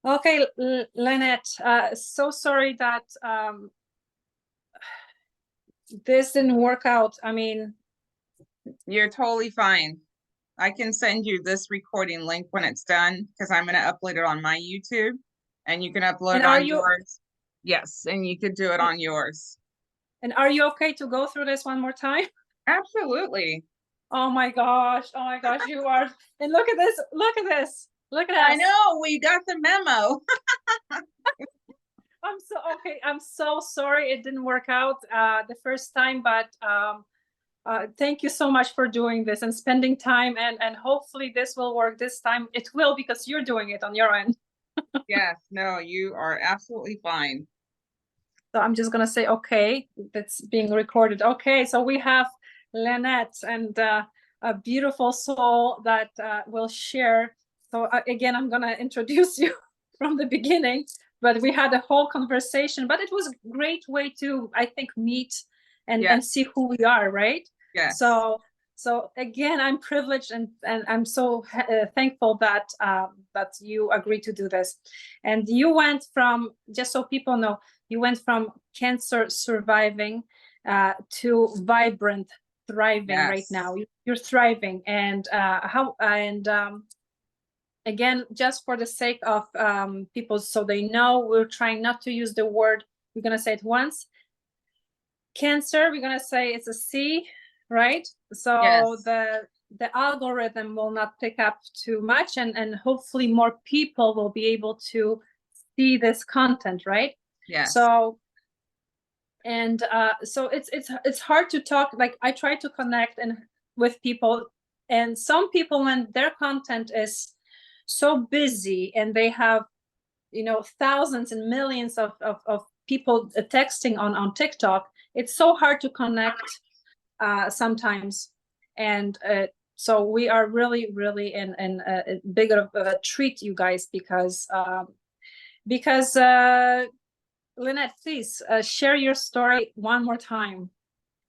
Okay, Lynette, so sorry that this didn't work out. I mean, you're totally fine. I can send you this recording link when it's done because I'm going to upload it on my YouTube and you can upload and it on yours. Yes, and you could do it on yours. And are you okay to go through this one more time? Absolutely. Oh my gosh. Oh my gosh, you are. And look at this. Look at this. Look at I us. know, we got the memo. I'm so okay. I'm so sorry it didn't work out the first time, but thank you so much for doing this and spending time, and hopefully this will work this time. It will, because you're doing it on your end. Yes, no, you are absolutely fine. So I'm just gonna say, okay, that's being recorded. Okay, so we have Lynette and a beautiful soul that will share. So again, I'm gonna introduce you from the beginning, but we had a whole conversation, but it was a great way to, I think, meet and see who we are, right? Yes. So again, I'm privileged and I'm so thankful that that you agreed to do this. And you went from, just so people know, you went from cancer surviving to vibrant, thriving right now. You're thriving. And again, just for the sake of people, so they know, we're trying not to use the word, we're going to say it once. Cancer, we're going to say it's a C, right? So the algorithm will not pick up too much, and hopefully more people will be able to see this content, right? Yes. So it's hard to talk. Like, I try to connect and with people, and some people, when their content is so busy and they have, you know, thousands and millions of people texting on TikTok, it's so hard to connect sometimes. And so we are really in a big of a treat, you guys, because Lynette, please share your story one more time.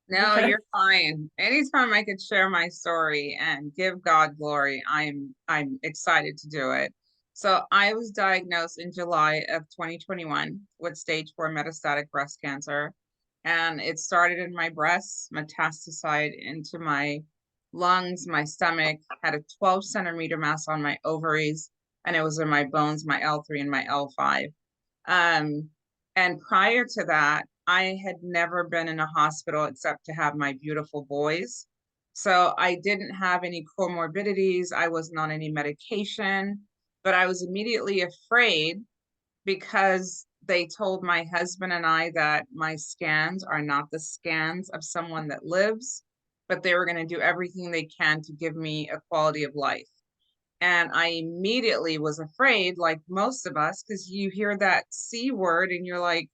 No, you're fine. Anytime I could share my story and give God glory, I'm excited to do it. So I was diagnosed in July of 2021 with stage 4 metastatic breast cancer. And it started in my breasts, metastasized into my lungs, my stomach, had a 12 centimeter mass on my ovaries, and it was in my bones, my L3 and my L5. And prior to that, I had never been in a hospital except to have my beautiful boys. So I didn't have any comorbidities. I wasn't on any medication, but I was immediately afraid because they told my husband and I that my scans are not the scans of someone that lives, but they were going to do everything they can to give me a quality of life. And I immediately was afraid, like most of us, because you hear that C word and you're like,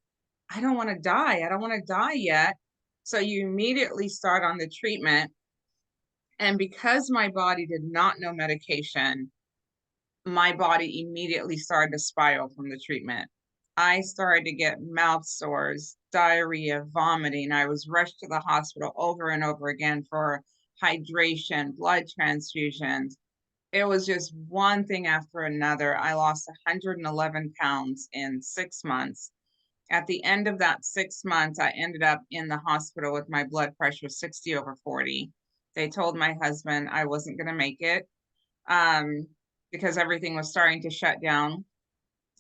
I don't want to die. I don't want to die yet. So you immediately start on the treatment. And because my body did not know medication, my body immediately started to spiral from the treatment. I started to get mouth sores, diarrhea, vomiting. I was rushed to the hospital over and over again for hydration, blood transfusions. It was just one thing after another. I lost 111 pounds in 6 months. At the end of that 6 months, I ended up in the hospital with my blood pressure 60 over 40. They told my husband I wasn't going to make it because everything was starting to shut down.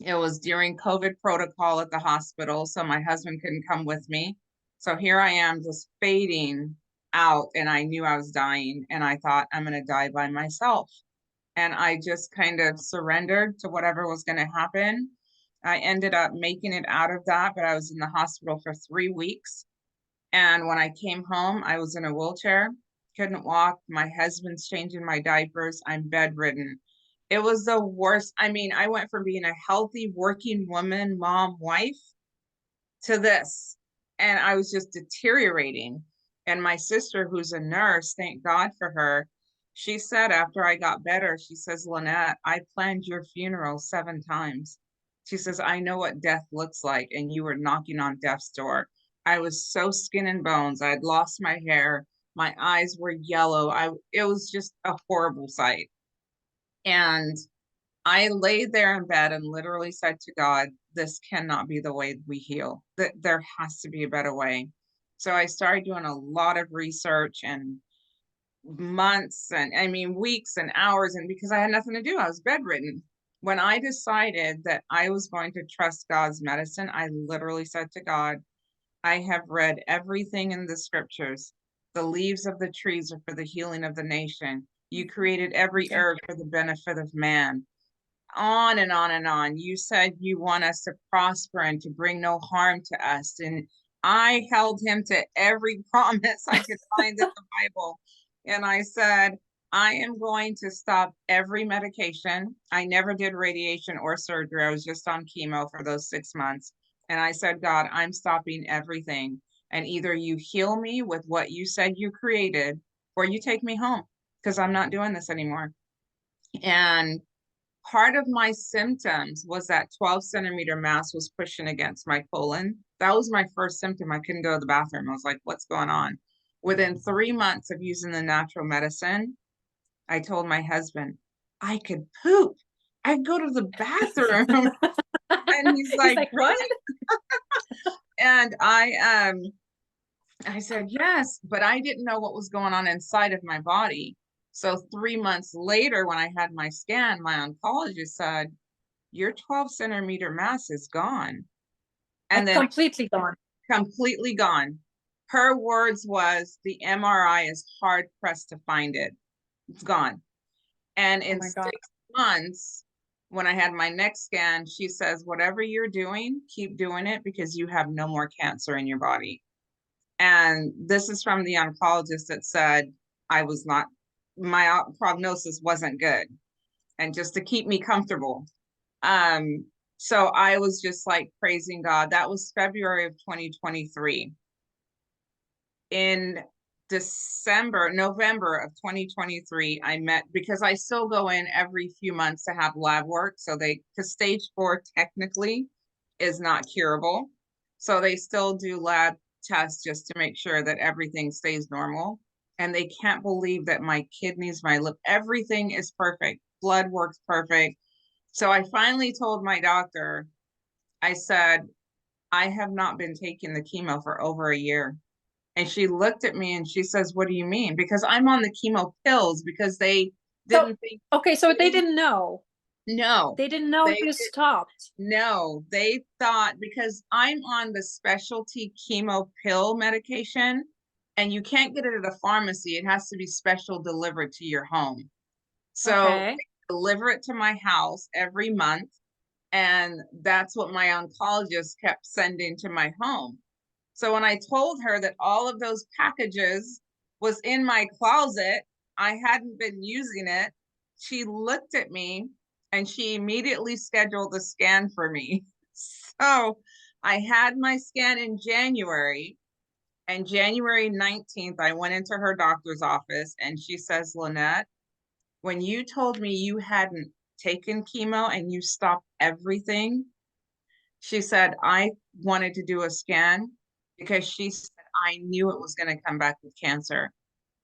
It was during COVID protocol at the hospital, so my husband couldn't come with me. So here I am just fading out, and I knew I was dying, and I thought, I'm going to die by myself. And I just kind of surrendered to whatever was going to happen. I ended up making it out of that, but I was in the hospital for 3 weeks. And when I came home, I was in a wheelchair, couldn't walk. My husband's changing my diapers. I'm bedridden. It was the worst. I mean, I went from being a healthy working woman, mom, wife to this, and I was just deteriorating. And my sister, who's a nurse, thank God for her, she said after I got better, she says, Lynette, I planned your funeral 7 times. She says, I know what death looks like, and you were knocking on death's door. I was so skin and bones. I had lost my hair. My eyes were yellow. It was just a horrible sight. And I laid there in bed and literally said to God, this cannot be the way we heal. That there has to be a better way. So I started doing a lot of research and months and I mean weeks and hours, and because I had nothing to do, I was bedridden. When I decided that I was going to trust God's medicine, I literally said to God, I have read everything in the scriptures. The leaves of the trees are for the healing of the nation. You created every herb for the benefit of man. On and on and on. You said you want us to prosper and to bring no harm to us. And I held him to every promise I could find in the Bible. And I said, I am going to stop every medication. I never did radiation or surgery. I was just on chemo for those 6 months. And I said, God, I'm stopping everything. And either you heal me with what you said you created, or you take me home, because I'm not doing this anymore. And part of my symptoms was that 12-centimeter mass was pushing against my colon. That was my first symptom. I couldn't go to the bathroom. I was like, what's going on? Within 3 months of using the natural medicine, I told my husband, I could poop. I'd go to the bathroom. And he's like, what? really? And I said, yes, but I didn't know what was going on inside of my body. So 3 months later, when I had my scan, my oncologist said, your 12-centimeter mass is gone. And then completely gone. Completely gone. Her words was, the MRI is hard pressed to find it. It's gone. And in 6 months, when I had my next scan, she says, whatever you're doing, keep doing it, because you have no more cancer in your body. And this is from the oncologist that said my prognosis wasn't good, and just to keep me comfortable. So I was just like praising God. That was February of 2023. In November of 2023, I met, because I still go in every few months to have lab work. So because stage 4 technically is not curable. So they still do lab tests just to make sure that everything stays normal. And they can't believe that my kidneys, my lip, everything is perfect. Blood works perfect. So I finally told my doctor, I said, I have not been taking the chemo for over a year. And she looked at me and she says, what do you mean? Because I'm on the chemo pills, because they didn't think. Okay, so they didn't know. No. They didn't know you stopped. No, they thought, because I'm on the specialty chemo pill medication, and you can't get it at a pharmacy. It has to be special delivered to your home. So Okay. they deliver it to my house every month. And that's what my oncologist kept sending to my home. So when I told her that all of those packages was in my closet, I hadn't been using it, she looked at me and she immediately scheduled a scan for me. So I had my scan in January, and January 19th, I went into her doctor's office and she says, Lynette, when you told me you hadn't taken chemo and you stopped everything, she said, I wanted to do a scan, because she said, I knew it was going to come back with cancer.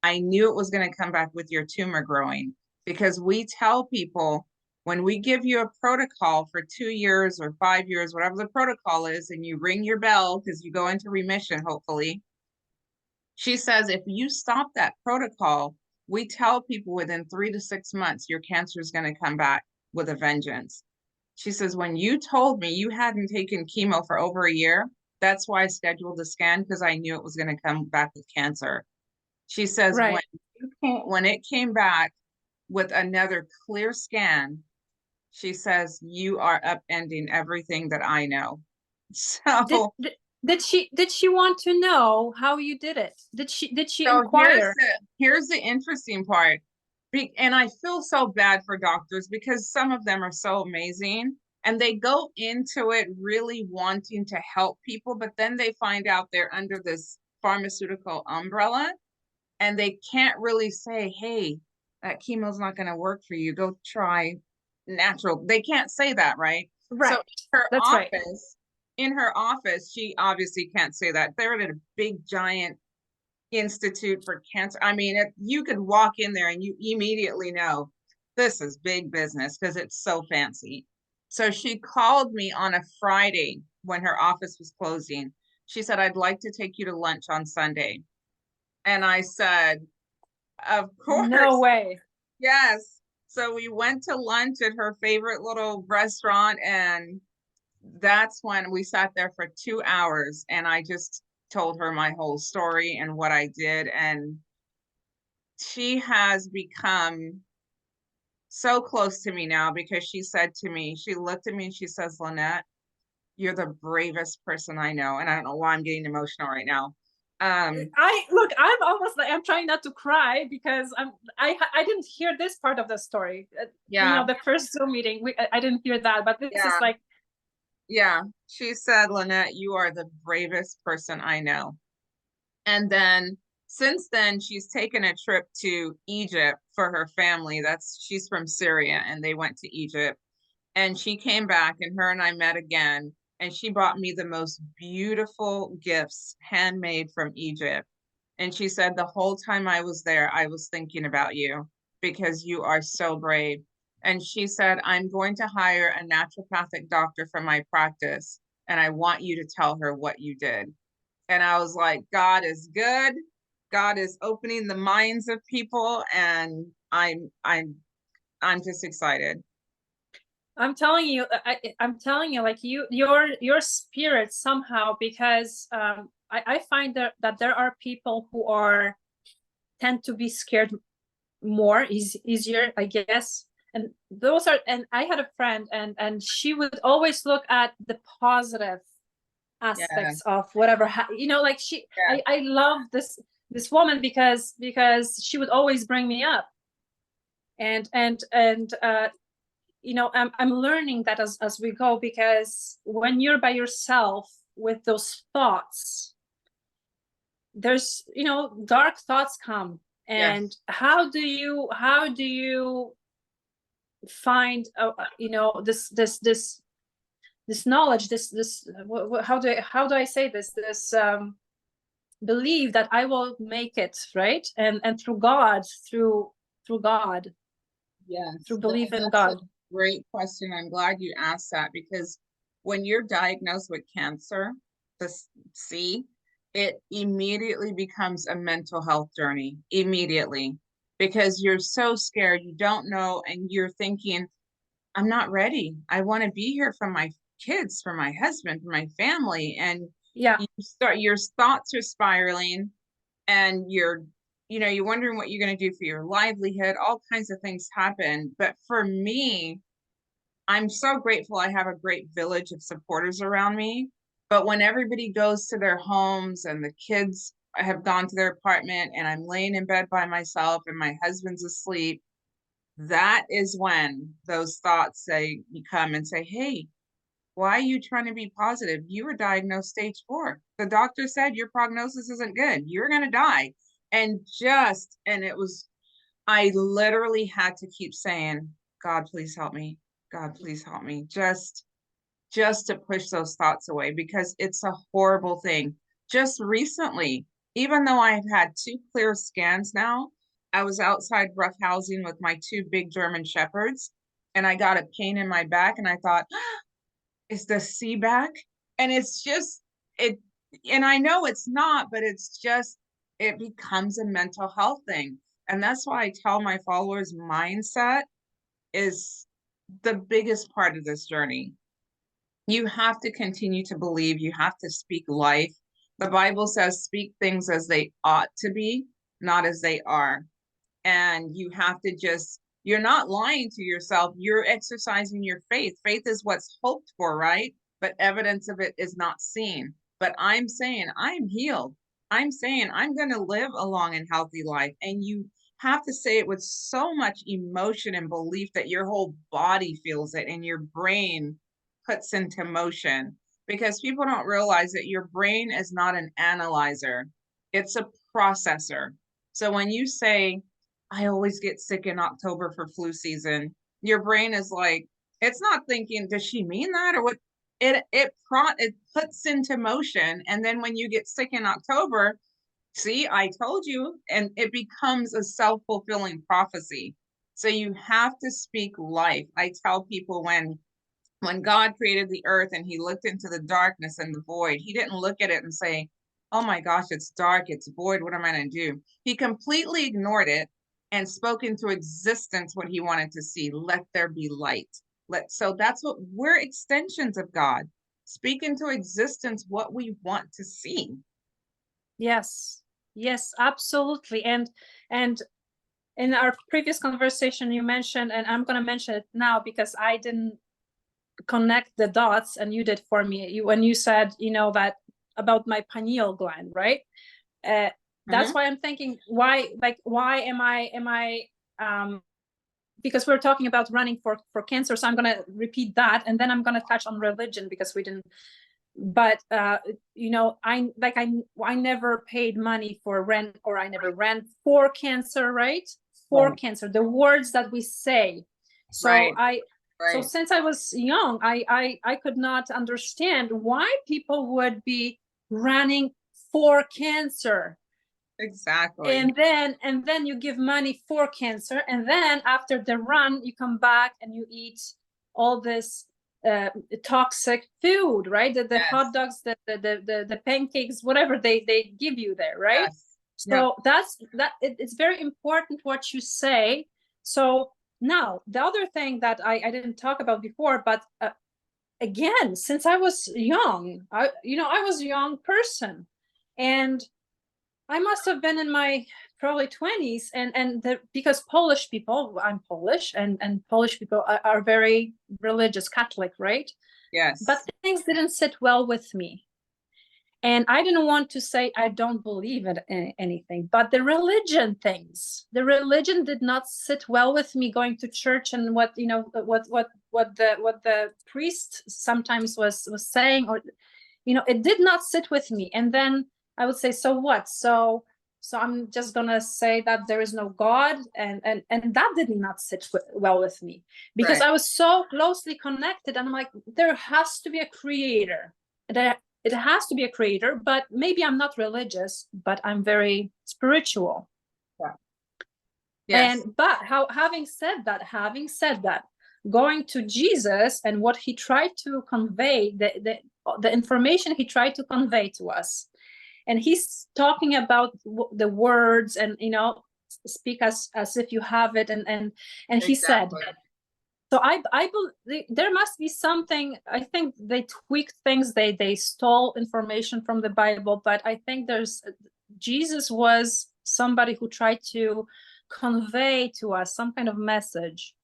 I knew it was going to come back with your tumor growing, because we tell people, when we give you a protocol for 2 years or 5 years, whatever the protocol is, and you ring your bell because you go into remission, hopefully. She says, if you stop that protocol, we tell people within 3 to 6 months, your cancer is going to come back with a vengeance. She says, when you told me you hadn't taken chemo for over a year, that's why I scheduled the scan, because I knew it was going to come back with cancer. She says, right. when it came back with another clear scan, she says, you are upending everything that I know. So did she want to know how you did it? Did she so inquire? here's the interesting part. And I feel so bad for doctors, because some of them are so amazing and they go into it really wanting to help people, but then they find out they're under this pharmaceutical umbrella and they can't really say, hey, that chemo's not going to work for you. Go try natural. They can't say that, right? Right. So That's right. in her office, she obviously can't say that. They're at a big giant Institute for Cancer. I mean, you could walk in there and you immediately know this is big business because it's so fancy. So she called me on a Friday when her office was closing. She said, I'd like to take you to lunch on Sunday. And I said, of No course, way. yes. So we went to lunch at her favorite little restaurant, and that's when we sat there for 2 hours, and I just told her my whole story and what I did. And she has become so close to me now because she said to me, she looked at me and she says, Lynette, you're the bravest person I know. And I don't know why I'm getting emotional right now. I look, I'm almost like I'm trying not to cry because I didn't hear this part of the story. You Yeah, know, the first Zoom meeting, I didn't hear that, but this is yeah, like, yeah. She said, Lynette, you are the bravest person I know. And then since then, she's taken a trip to Egypt for her family. She's from Syria, and they went to Egypt. And she came back, and her and I met again. And she bought me the most beautiful gifts, handmade from Egypt. And she said, the whole time I was there, I was thinking about you because you are so brave. And she said, I'm going to hire a naturopathic doctor for my practice, and I want you to tell her what you did. And I was like, God is good. God is opening the minds of people, and I'm just excited. I'm telling you, I'm telling you, like your spirit somehow, because I find that there are people who are tend to be scared more, easier, I guess. And those are, and I had a friend, and she would always look at the positive Yeah, aspects of whatever, you know, like yeah, I love this woman because she would always bring me up, and you know, I'm learning that as we go, because when you're by yourself with those thoughts, there's, you know, dark thoughts come. And yes. how do you find you know, this knowledge, this how do I say this believe that I will make it, right? And through God, through God, Yes, through belief in that's a God. great question. I'm glad you asked that because when you're diagnosed with cancer, the C, it immediately becomes a mental health journey, immediately, because you're so scared, you don't know, and you're thinking, I'm not ready. I want to be here for my kids, for my husband, for my family. And Yeah. your thoughts are spiraling, and you're wondering what you're going to do for your livelihood. All kinds of things happen. But for me, I'm so grateful I have a great village of supporters around me. But when everybody goes to their homes and the kids have gone to their apartment and I'm laying in bed by myself and my husband's asleep, that is when those thoughts say you come and say, hey, why are you trying to be positive? You were diagnosed stage 4. The doctor said your prognosis isn't good. You're going to die. And it was, I literally had to keep saying, God, please help me. God, please help me. Just to push those thoughts away because it's a horrible thing. Just recently, even though I've had 2 clear scans now, I was outside rough housing with my 2 big German shepherds, and I got a pain in my back, and I thought, is the C back? And it's just it, and I know it's not, but it's just it becomes a mental health thing. And that's why I tell my followers mindset is the biggest part of this journey. You have to continue to believe, you have to speak life. The Bible says speak things as they ought to be, not as they are. And you have to just, you're not lying to yourself, you're exercising your faith. Faith is what's hoped for, right? But evidence of it is not seen. But I'm saying I'm healed. I'm saying I'm going to live a long and healthy life. And you have to say it with so much emotion and belief that your whole body feels it and your brain puts into motion, because people don't realize that your brain is not an analyzer, it's a processor. So when you say, I always get sick in October for flu season, your brain is like, it's not thinking, does she mean that or what? It puts into motion. And then when you get sick in October, See, I told you, and it becomes a self-fulfilling prophecy. So you have to speak life. I tell people when God created the earth and he looked into the darkness and the void, he didn't look at it and say, "Oh my gosh, it's dark, it's void, what am I going to do?" He completely ignored it and spoke into existence what he wanted to see. Let there be light. So that's what we're, extensions of God. Speak into existence what we want to see. Yes, yes, absolutely. And in our previous conversation, you mentioned, and I'm going to mention it now because I didn't connect the dots, and you did for me. When you said, that about my pineal gland, right? That's why I'm thinking, why am I because we're talking about running for cancer, so I'm going to repeat that, and then I'm going to touch on religion because we didn't. But I never paid money for rent, or I never ran for cancer, right? For cancer, the words that we say. So so since I was young, I could not understand why people would be running for cancer. Exactly. And then you give money for cancer, and then after the run you come back and you eat all this toxic food, right? The hot dogs, the pancakes, whatever they give you there, right? Yes. So it's very important what you say. So now the other thing that I didn't talk about before, but again, since I was young, I was a young person, and I must have been in my probably 20s, because Polish people, I'm Polish, and Polish people are very religious, Catholic, right? Yes. But things didn't sit well with me. And I didn't want to say I don't believe in anything, but the religion did not sit well with me, going to church, and what the priest sometimes was saying, or it did not sit with me. And then I would say, so what? So I'm just gonna say that there is no God, and that did not sit well with me, because I was so closely connected, and I'm like, there has to be a creator. It has to be a creator, but maybe I'm not religious, but I'm very spiritual. Yeah. Yes. But having said that, going to Jesus and what he tried to convey, the information he tried to convey to us, and he's talking about the words, and speak as if you have it, and he said, so I believe there must be something. I think they tweaked things, they stole information from the Bible, but I think Jesus was somebody who tried to convey to us some kind of message.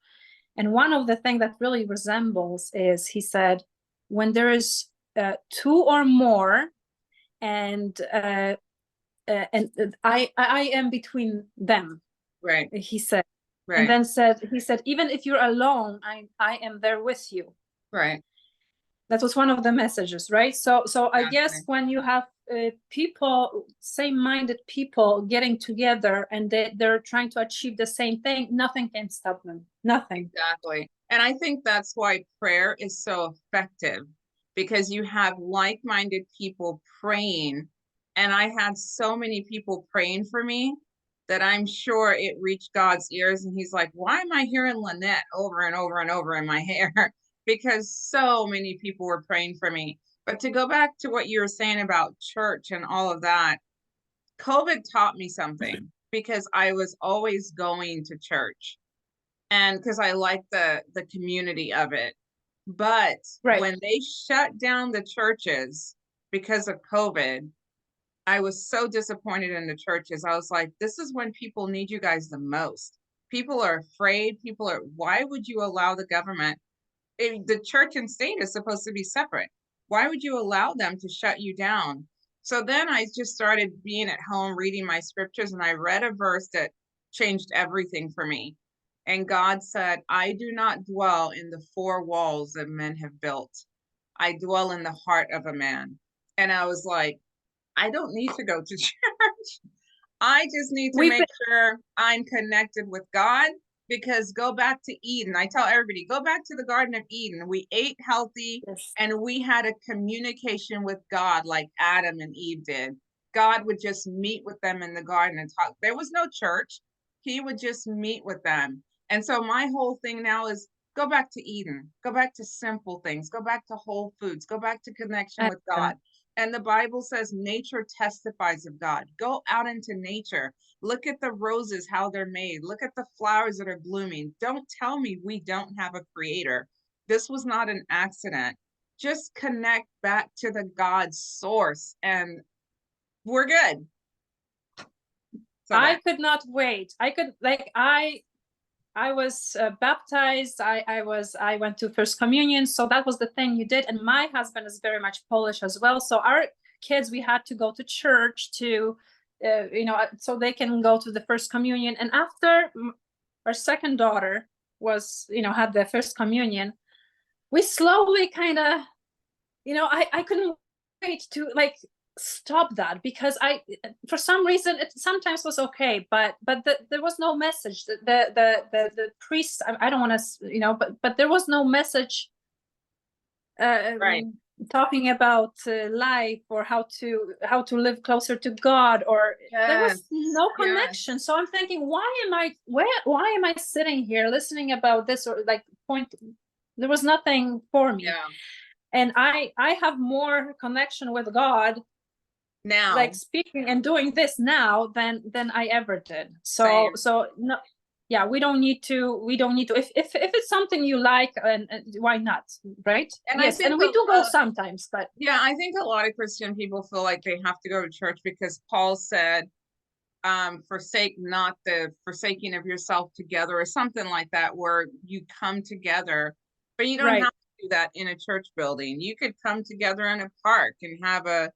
And one of the things that really resembles is, he said, when there is two or more, and I am between them, Right. he said. Right. And then he said, even if you're alone, I am there with you. Right. That was one of the messages, right? So I guess when you have people, same-minded people getting together, and they're trying to achieve the same thing, nothing can stop them. Nothing. Exactly. And I think that's why prayer is so effective, because you have like-minded people praying. And I had so many people praying for me that I'm sure it reached God's ears, and he's like, why am I hearing Lynette over and over and over in my hair? Because so many people were praying for me. But to go back to what you were saying about church and all of that, COVID taught me something, because I was always going to church, and because I like the community of it. But when they shut down the churches because of COVID, I was so disappointed in the churches. I was like, this is when people need you guys the most. People are afraid. Why would you allow the government? The church and state is supposed to be separate. Why would you allow them to shut you down? So then I just started being at home, reading my scriptures, and I read a verse that changed everything for me. And God said, I do not dwell in the four walls that men have built. I dwell in the heart of a man. And I was like, I don't need to go to church. I just need to make sure I'm connected with God, because go back to Eden. I tell everybody, go back to the Garden of Eden. We ate healthy, and we had a communication with God like Adam and Eve did. God would just meet with them in the garden and talk. There was no church. He would just meet with them. And so my whole thing now is go back to Eden, go back to simple things, go back to whole foods, go back to connection with God. And the Bible says nature testifies of God. Go out into nature. Look at the roses, how they're made. Look at the flowers that are blooming. Don't tell me we don't have a creator. This was not an accident. Just connect back to the God source and we're good. So I could not wait. I could, like, I was baptized. I went to first communion. So that was the thing you did. And my husband is very much Polish as well. So our kids, we had to go to church to, you know, so they can go to the first communion. And after our second daughter was, you know, had the first communion, we slowly kind of, you know, I couldn't wait to like stop that, because for some reason it sometimes was okay, but there was no message. The priest, I don't want to, you know, but there was no message right. talking about life or how to live closer to God, or there was no connection. So I'm thinking, why am I sitting here listening about this, or like there was nothing for me. And I have more connection with God now, like speaking and doing this now than I ever did. So no, yeah, we don't need to if it's something you like, and why not, right? And yes, and we do go sometimes, but yeah, I think a lot of Christian people feel like they have to go to church because Paul said, forsake not the forsaking of yourself together, or something like that, where you come together. But you don't have to do that in a church building. You could come together in a park and have a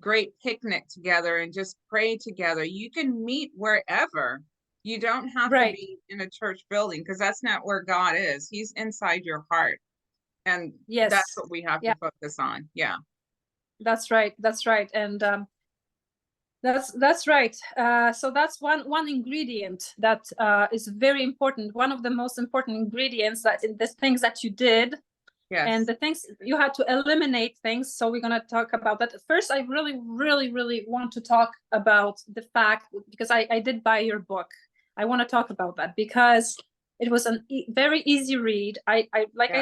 great picnic together and just pray together. You can meet wherever. You don't have to be in a church building, because that's not where God is. He's inside your heart. And that's what we have to focus on. Yeah. That's right. And that's right. So that's one ingredient that is very important. One of the most important ingredients, that in the things that you did. Yes. And the things you had to eliminate things. So we're going to talk about that. First, I really, really, really want to talk about the fact, because I did buy your book. I want to talk about that because it was a very easy read. I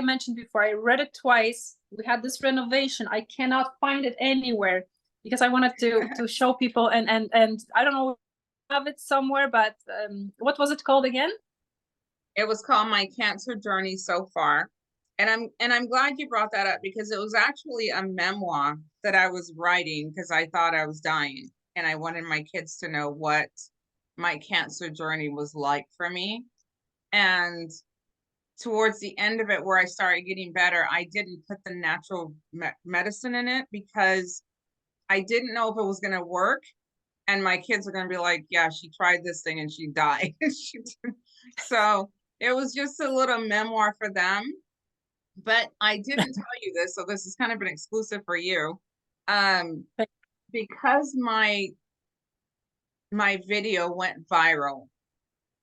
mentioned before, I read it twice. We had this renovation. I cannot find it anywhere because I wanted to show people, and I don't know, have it somewhere, but what was it called again? It was called My Cancer Journey So Far. And I'm glad you brought that up, because it was actually a memoir that I was writing because I thought I was dying, and I wanted my kids to know what my cancer journey was like for me. And towards the end of it, where I started getting better, I didn't put the natural medicine in it because I didn't know if it was going to work. And my kids are going to be like, yeah, she tried this thing and she died. So it was just a little memoir for them. But I didn't tell you this, so this is kind of an exclusive for you. Because my video went viral,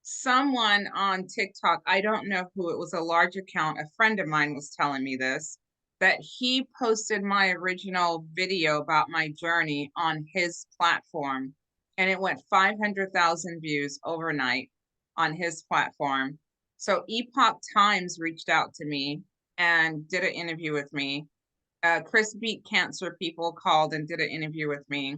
someone on TikTok, I don't know who, it was a large account, a friend of mine was telling me this, that he posted my original video about my journey on his platform, and it went 500,000 views overnight on his platform. So Epoch Times reached out to me and did an interview with me. Chris Beat Cancer people called and did an interview with me.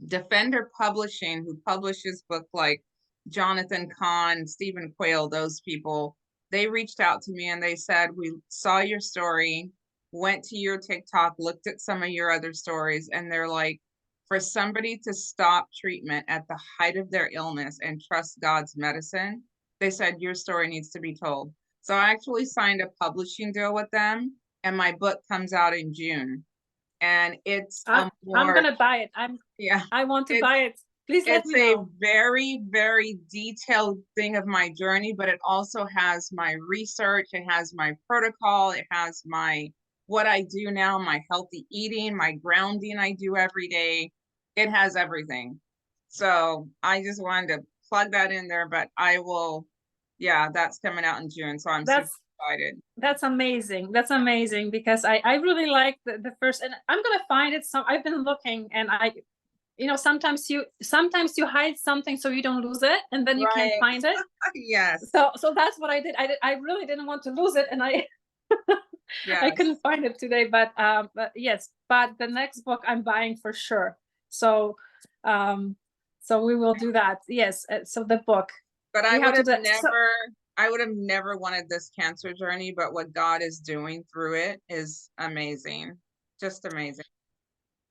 Defender Publishing, who publishes books like Jonathan Cahn, Stephen Quayle, those people, they reached out to me and they said, we saw your story, went to your TikTok, looked at some of your other stories, and they're like, for somebody to stop treatment at the height of their illness and trust God's medicine, they said your story needs to be told. So I actually signed a publishing deal with them, and my book comes out in June. And it's I'm gonna buy it. I want to buy it. Please let me know. It's a very, very detailed thing of my journey, but it also has my research, it has my protocol, it has my what I do now, my healthy eating, my grounding I do every day. It has everything. So I just wanted to plug that in there, but I will, yeah, that's coming out in June. So I'm super excited. That's amazing. That's amazing, because I really like the first, and I'm gonna find it. I've been looking, and you know, sometimes you hide something so you don't lose it, and then you can't Right. find it. Yes. So that's what I did. I really didn't want to lose it, and I Yes. couldn't find it today. But yes, but the next book I'm buying for sure. So so we will do that. Yes. So the book. But We have to do I would have never wanted this cancer journey, but what God is doing through it is amazing. Just amazing.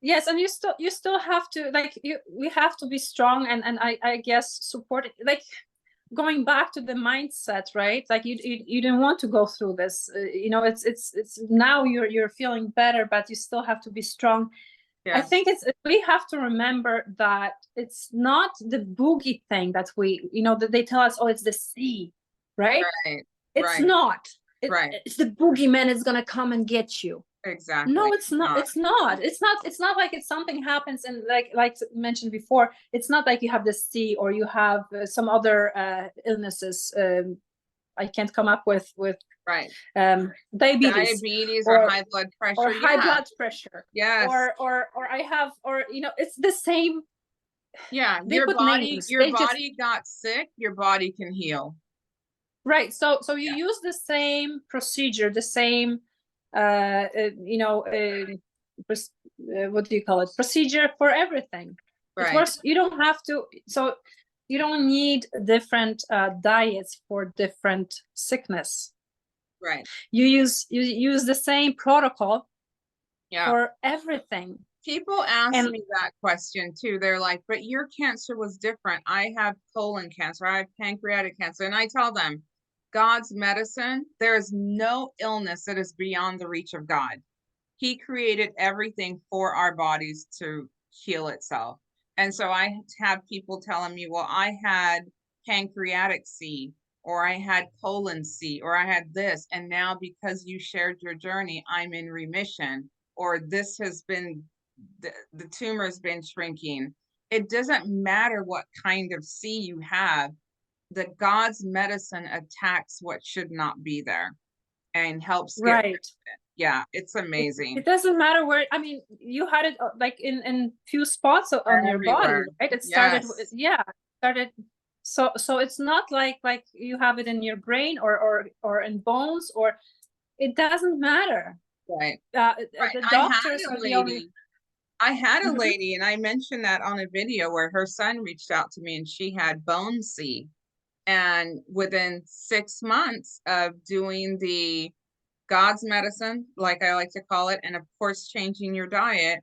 Yes, and you still have to, like, we have to be strong, and I guess support, like, going back to the mindset, right? Like you didn't want to go through this, you know, it's now you're feeling better, but you still have to be strong. I Yes. think we have to remember that it's not the boogie thing that you know, that they tell us, oh, it's the sea, right? Right. It's Right. not. Right. It's the boogeyman is gonna come and get you. Exactly. No, it's not. It's not. It's not like it's something happens, and like mentioned before, it's not like you have the sea or you have some other illnesses. I can't come up with Right. Diabetes Diabetes or high blood pressure. or high Yeah. blood pressure. Yes. Or I have, or you know, it's the same. Yeah. They put names. Your body got sick, your body can heal. Right. So you use the same procedure, the same you know, what do you call it, procedure for everything. Right. It works. You don't have to, so you don't need different diets for different sickness. Right. You use the same protocol Yeah. for everything. People ask me that question too. They're like, but your cancer was different. I have colon cancer, I have pancreatic cancer. And I tell them, God's medicine, there is no illness that is beyond the reach of God. He created everything for our bodies to heal itself. And so I have people telling me, well, I had pancreatic C, or I had colon C, or I had this. And now because you shared your journey, I'm in remission, or this has been, the tumor has been shrinking. It doesn't matter what kind of C you have, that God's medicine attacks what should not be there and helps get rid of it. Yeah, it's amazing. It doesn't matter where. I mean, you had it like in few spots on your body, right? It started, started. So it's not like you have it in your brain or in bones, or it doesn't matter. Right. The doctors are the only. I had a lady, and I mentioned that on a video where her son reached out to me, and she had bone C. And within 6 months of doing the God's medicine, like I like to call it, and of course, changing your diet,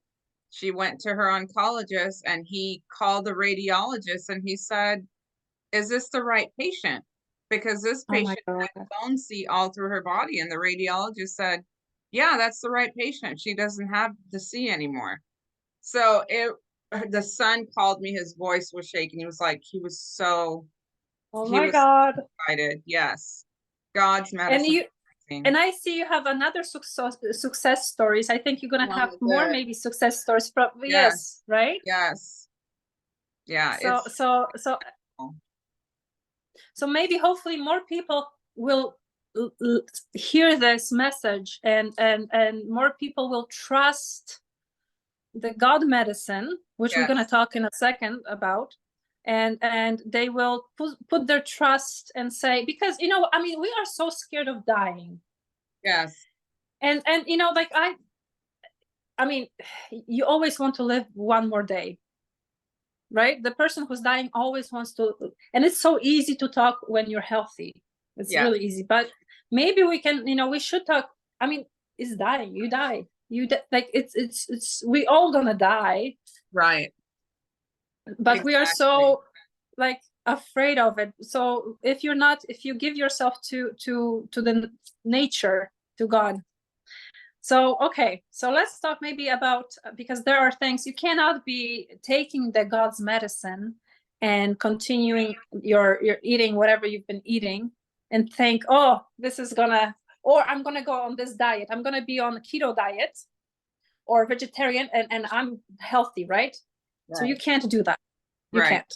she went to her oncologist, and he called the radiologist, and he said, is this the right patient? Because this patient had bone C all through her body. And the radiologist said, yeah, that's the right patient. She doesn't have the C anymore. So the son called me, his voice was shaking. He was like, he was so, oh my God. Excited. Yes. God's medicine. And I see you have another success stories. I think you're gonna have more maybe success stories from, yes, right? Yes. Yeah. So maybe hopefully more people will hear this message, and more people will trust the God medicine, which we're going to talk in a second about, and they will put their trust and say, because, you know, I mean, we are so scared of dying. Yes. And you know, like I mean, you always want to live one more day, right? The person who's dying always wants to, and it's so easy to talk when you're healthy. It's really easy. But maybe we can, you know, we should talk. I mean, it's dying. You die. Like it's we all gonna die. Right. But we are so like afraid of it. So if you give yourself to the nature, to God. So, okay, so let's talk maybe about, because there are things you cannot be taking the God's medicine and continuing your eating whatever you've been eating and think, oh, this is gonna, or I'm gonna go on this diet. I'm gonna be on a keto diet or vegetarian and I'm healthy, right? So you can't do that. You can't.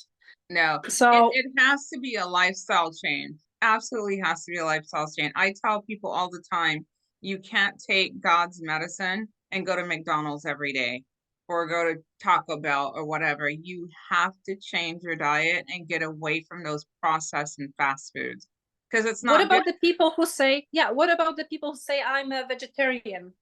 No. So it has to be a lifestyle change. Absolutely has to be a lifestyle change. I tell people all the time, you can't take God's medicine and go to McDonald's every day, or go to Taco Bell or whatever. You have to change your diet and get away from those processed and fast foods because it's What not good. about the people who say, yeah, what about the people who say I'm a vegetarian?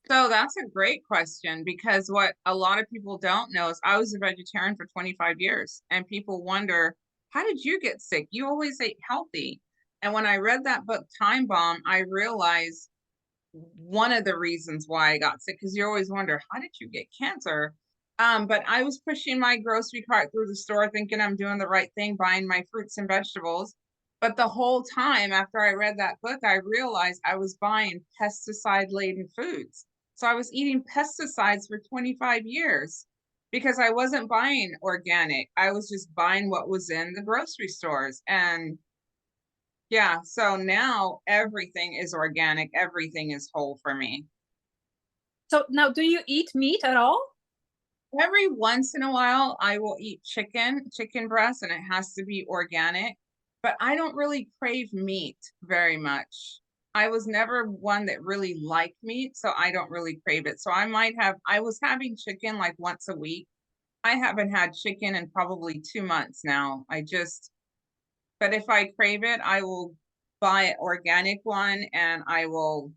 So that's a great question because what a lot of people don't know is I was a vegetarian for 25 years and people wonder, how did you get sick? You always ate healthy. And when I read that book, Time Bomb, I realized one of the reasons why I got sick, because you always wonder, how did you get cancer? But I was pushing my grocery cart through the store thinking I'm doing the right thing, buying my fruits and vegetables. But the whole time after I read that book, I realized I was buying pesticide-laden foods. So I was eating pesticides for 25 years because I wasn't buying organic. I was just buying what was in the grocery stores. And yeah, so now everything is organic, everything is whole for me. So now, do you eat meat at all? Every once in a while, I will eat chicken breast, and it has to be organic, but I don't really crave meat very much. I was never one that really liked meat, so I don't really crave it. So I was having chicken like once a week. I haven't had chicken in probably 2 months now. But if I crave it, I will buy an organic one and I will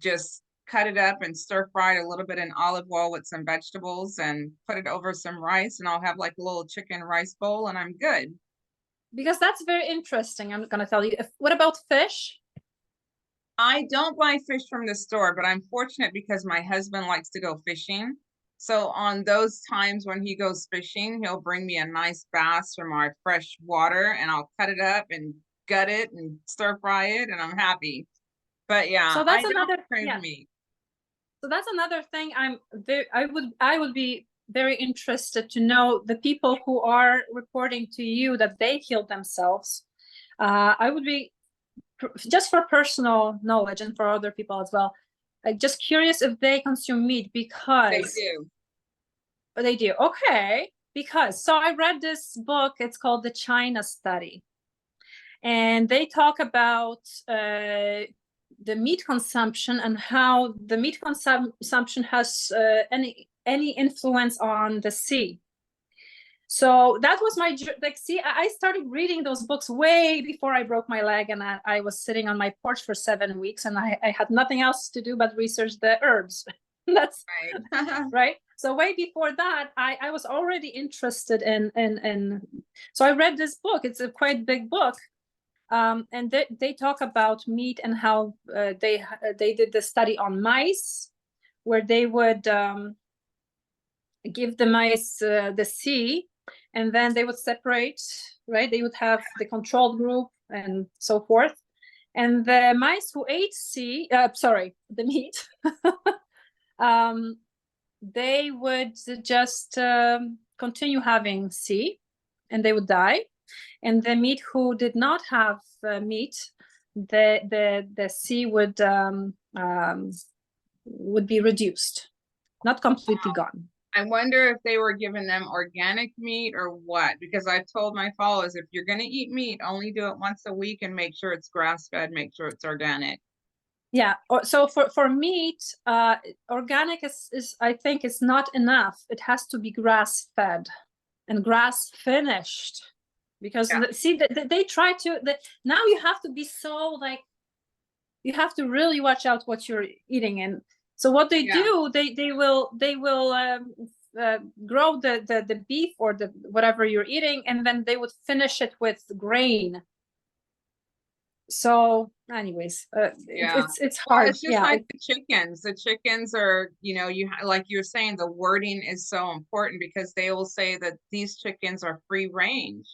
just cut it up and stir fry it a little bit in olive oil with some vegetables and put it over some rice, and I'll have like a little chicken rice bowl and I'm good. Because that's very interesting. I'm gonna tell you. What about fish? I don't buy fish from the store, but I'm fortunate because my husband likes to go fishing. So on those times when he goes fishing, he'll bring me a nice bass from our fresh water and I'll cut it up and gut it and stir fry it and I'm happy. But yeah, So I that's don't another, crave yeah. meat. So that's another thing. I would be very interested to know the people who are reporting to you that they killed themselves. I would be just for personal knowledge and for other people as well. Just curious if they consume meat They because do. they do. Okay, because so I read this book. It's called The China Study, and they talk about the meat consumption and how the meat consumption has any influence on the sea. So that was my like. See, I started reading those books way before I broke my leg, and I was sitting on my porch for 7 weeks, and I had nothing else to do but research the herbs. That's Right. right. So way before that, I was already interested in. So I read this book. It's a quite big book, and they talk about meat and how they did the study on mice, where they would give the mice the sea, and then they would separate. Right, they would have the control group and so forth, and the mice who ate the meat, they would just continue having C, and they would die. And the meat who did not have meat, the C would be reduced, not completely gone. I wonder if they were giving them organic meat or what, because I've told my followers, if you're going to eat meat, only do it once a week and make sure it's grass fed, make sure it's organic. Yeah. So for meat, organic is I think it's not enough. It has to be grass fed and grass finished, because Yeah. see they try to. Now you have to be so like, you have to really watch out what you're eating. And so what they Yeah. do, they will grow the beef or the whatever you're eating, and then they would finish it with grain. So anyways, Yeah. it's Well, hard. it's just Yeah. like the chickens. The chickens are, like you're saying, the wording is so important because they will say that these chickens are free range.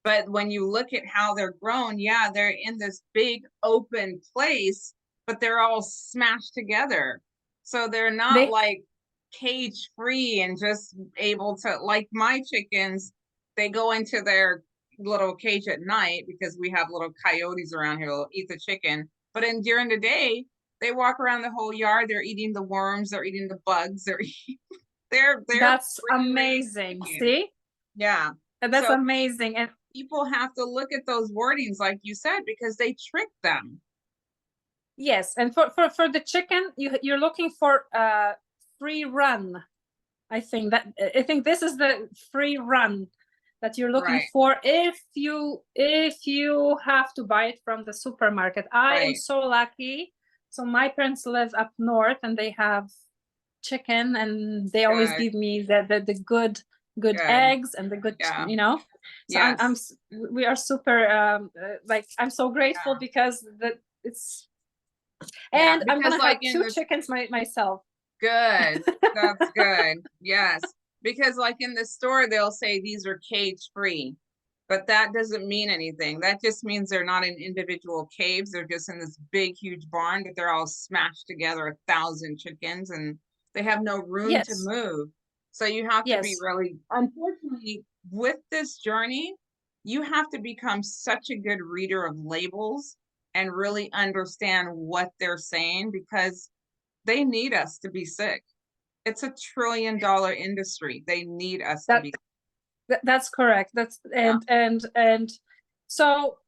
But when you look at how they're grown, yeah, they're in this big open place, but they're all smashed together. So they're not They like cage free and just able to, like my chickens, they go into their little cage at night because we have little coyotes around here who'll eat the chicken. But during the day, they walk around the whole yard. They're eating the worms. They're eating the bugs. They're That's free range amazing. chickens. See? Yeah. That's So amazing. And people have to look at those wordings, like you said, because they trick them. yes, and for the chicken, you're looking for free run. I think this is the free run that you're looking Right, for if you have to buy it from the supermarket. I am right. so lucky. So my parents live up north and they have chicken, and they always Good, give me the good good. eggs and the good, Yeah. so I'm Yes. we are super like, I'm so grateful Yeah. because that it's, Yeah. and I'm Because gonna like have in two this, chickens myself. good. That's good. Yes. Because like in the store, they'll say these are cage free, but that doesn't mean anything. That just means they're not in individual caves. They're just in this big, huge barn, but they're all smashed together, 1,000 chickens, and they have no room to Yes, move. So you have to be yes, really, unfortunately, with this journey, you have to become such a good reader of labels and really understand what they're saying because they need us to be sick. It's $1 trillion industry. They need us to that be. that's correct. That's Yeah. and so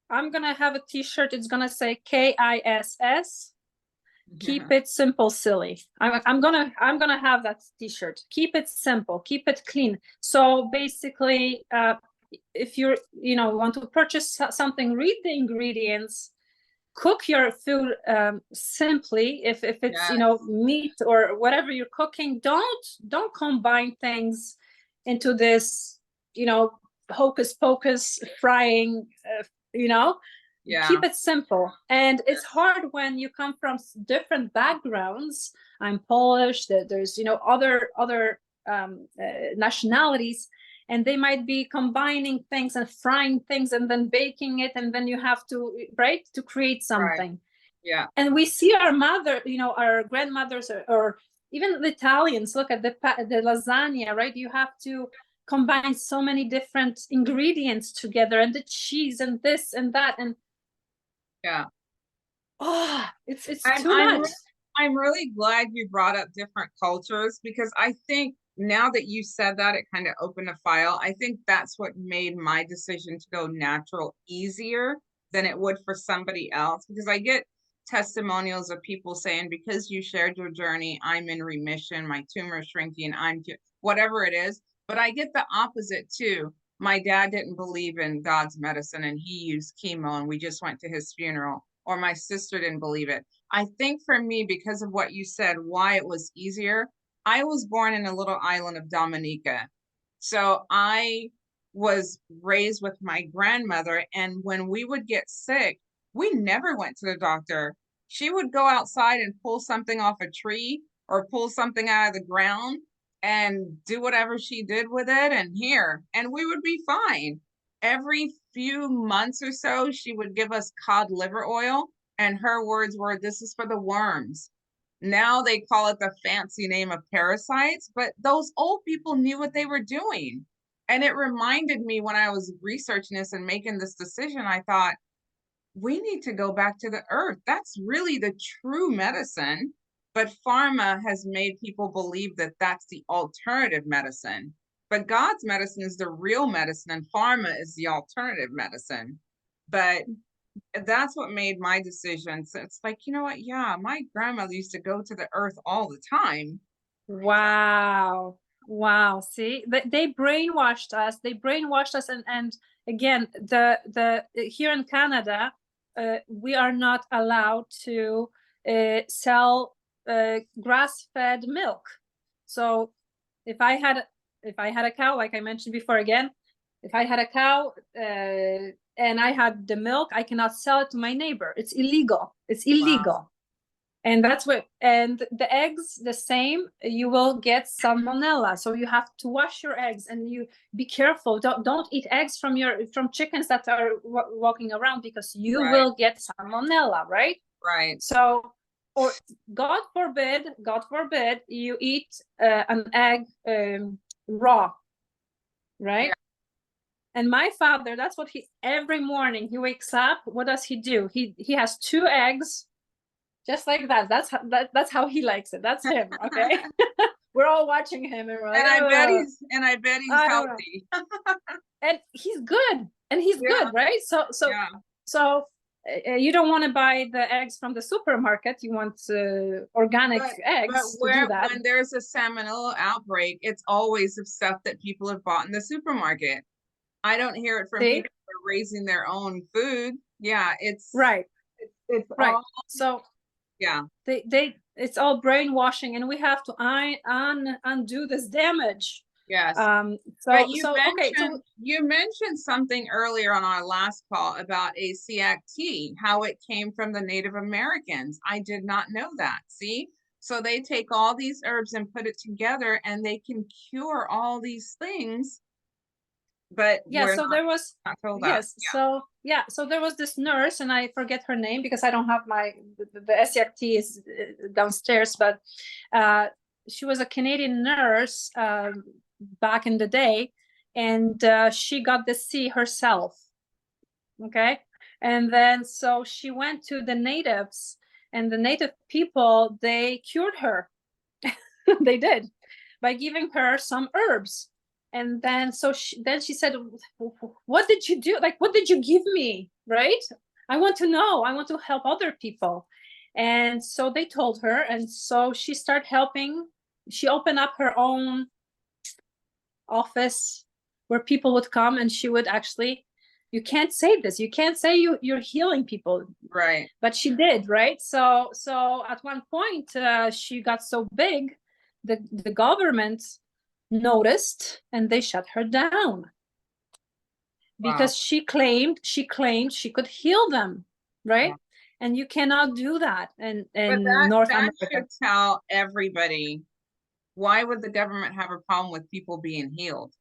I'm gonna have a t-shirt. It's gonna say KISS. Yeah. Keep it simple, silly. I'm gonna have that t-shirt. Keep it simple, keep it clean. So basically, if want to purchase something, read the ingredients, cook your food simply. If it's Yes. meat or whatever you're cooking, don't combine things into this hocus pocus frying. You know, Yeah. keep it simple. And it's Yes. hard when you come from different backgrounds. I'm Polish. There's other nationalities, and they might be combining things and frying things and then baking it, and then you have to, right, to create Right. something. Yeah. And we see our mother, our grandmothers, or even the Italians, look at the lasagna, right? You have to combine so many different ingredients together, and the cheese and this and that, and Yeah. it's I'm too I'm much. re- I'm really glad you brought up different cultures because I think now that you said that, it kind of opened a file. I think that's what made my decision to go natural easier than it would for somebody else because I get testimonials of people saying because you shared your journey, I'm in remission, my tumor is shrinking, whatever it is. But I get the opposite too. My dad didn't believe in God's medicine and he used chemo and we just went to his funeral, or my sister didn't believe it. I think for me, because of what you said, why it was easier, I was born in a little island of Dominica. So I was raised with my grandmother. And when we would get sick, we never went to the doctor. She would go outside and pull something off a tree or pull something out of the ground and do whatever she did with it and here, and we would be fine. Every few months or so, she would give us cod liver oil and her words were, this is for the worms. Now they call it the fancy name of parasites, but those old people knew what they were doing. And it reminded me when I was researching this and making this decision, I thought, we need to go back to the earth. That's really the true medicine. But pharma has made people believe that that's the alternative medicine. But God's medicine is the real medicine, and pharma is the alternative medicine. But that's what made my decision. So it's like, you know what? Yeah, my grandmother used to go to the earth all the time. Wow. Wow. See, they brainwashed us. They brainwashed us. And again, the here in Canada, we are not allowed to sell grass-fed milk. So if I had a cow, like I mentioned before, again, if I had a cow and I had the milk, I cannot sell it to my neighbor. It's illegal. It's Wow. illegal. And that's what, and the eggs, the same, you will get salmonella. So you have to wash your eggs, and you be careful. Don't eat eggs from chickens that are walking around, because you Right. will get salmonella, right? Right. So, or God forbid, you eat an egg raw, Yeah. right? And my father, that's what every morning he wakes up. What does he do? He has two eggs, just like that. That's how he likes it. That's him. Okay. We're all watching him and we're like, oh, And I bet he's I don't know. healthy. And he's good. And he's Yeah. good, right? So Yeah. so you don't want to buy the eggs from the supermarket. You want organic But eggs to do that. when there's a salmonella outbreak, it's always of stuff that people have bought in the supermarket. I don't hear it from See? people who are raising their own food. Yeah, Right. it's Right. all, So yeah. it's all brainwashing, and we have to undo this damage. Yes. So But okay, so you mentioned something earlier on our last call about ACAC tea, how it came from the Native Americans. I did not know that. See? So they take all these herbs and put it together and they can cure all these things, but yeah, we're so there was not told that. yes, so yeah, so there was this nurse, and I forget her name because I don't have the SCRT is downstairs, but she was a Canadian nurse back in the day, and she got the C herself. Okay, and then so she went to the natives, and the native people, they cured her. They did, by giving her some herbs. And then so then she said, what did you do? Like, what did you give me? Right? I want to know. I want to help other people. And so they told her, and so she started helping. She opened up her own office where people would come, and she would actually, you can't say this, you can't say you're healing people, Right. but she did, right? So at one point she got so big, the government noticed, and they shut her down because she claimed she could heal them, right? Wow. And you cannot do that in But North that America. should tell everybody, why would the government have a problem with people being healed?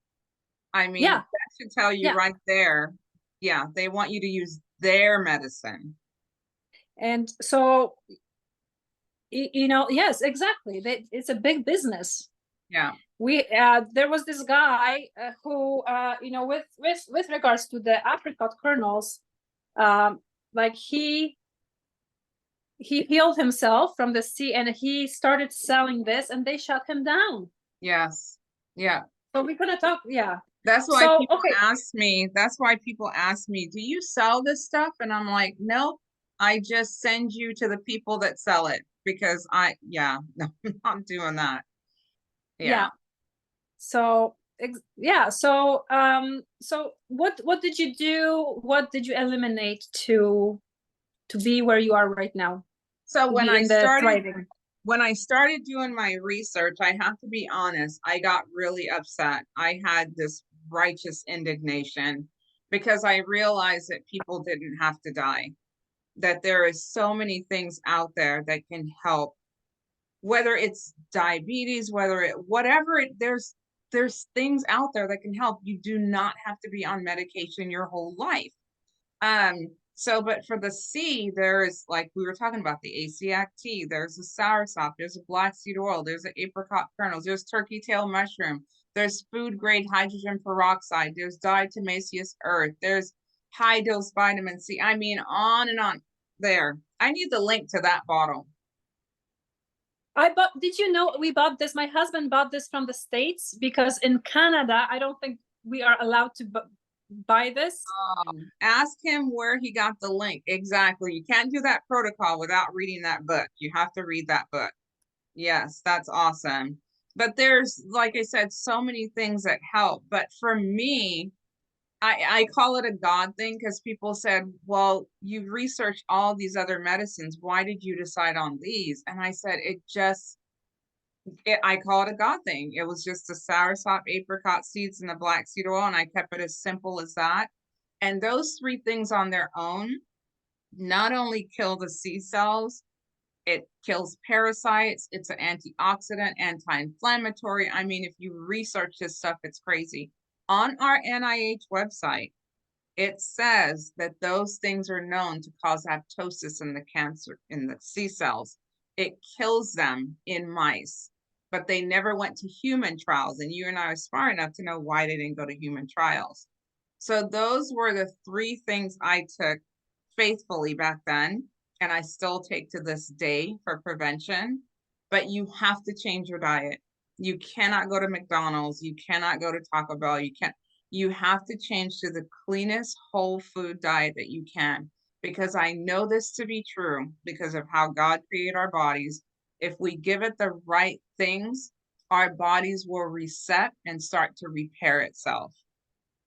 I mean, Yeah, that should tell you yeah. right there. Yeah, they want you to use their medicine. And so yes, exactly, it's a big business. Yeah. We there was this guy who with regards to the apricot kernels, like he healed himself from the sea, and he started selling this, and they shut him down. Yes. Yeah. So we're gonna talk. Yeah. That's why So people okay. ask me, do you sell this stuff? And I'm like, nope, I just send you to the people that sell it, because no, I'm not doing that. Yeah. So so what did you do? What did you eliminate to be where you are right now? So To be in the thriving. when I started doing my research, I have to be honest, I got really upset. I had this righteous indignation because I realized that people didn't have to die, that there is so many things out there that can help, whether it's diabetes, there's things out there that can help. You do not have to be on medication your whole life. But for the C, there's, like we were talking about, the ACAC tea, there's a soursop, there's a black seed oil, there's an apricot kernels, there's turkey tail mushroom, there's food grade hydrogen peroxide, there's diatomaceous earth, there's high dose vitamin C. I mean, on and on. There. I need the link to that bottle. Did you know we bought this? My husband bought this from the States, because in Canada, I don't think we are allowed to buy this. Ask him where he got the link. Exactly. You can't do that protocol without reading that book. You have to read that book. Yes, that's awesome. But there's, like I said, so many things that help. But for me, I call it a God thing, because people said, well, you've researched all these other medicines. Why did you decide on these? And I said, I call it a God thing. It was just the soursop, apricot seeds, and the black seed oil. And I kept it as simple as that. And those three things on their own not only kill the C cells, it kills parasites. It's an antioxidant, anti-inflammatory. I mean, if you research this stuff, it's crazy. On our NIH website, it says that those things are known to cause apoptosis in the cancer, in the C cells. It kills them in mice, but they never went to human trials. And you and I are smart enough to know why they didn't go to human trials. So those were the three things I took faithfully back then, and I still take to this day for prevention. But you have to change your diet. You cannot go to McDonald's. You cannot go to Taco Bell. You have to change to the cleanest whole food diet that you can. because I know this to be true because of how God created our bodies. If we give it the right things, our bodies will reset and start to repair itself.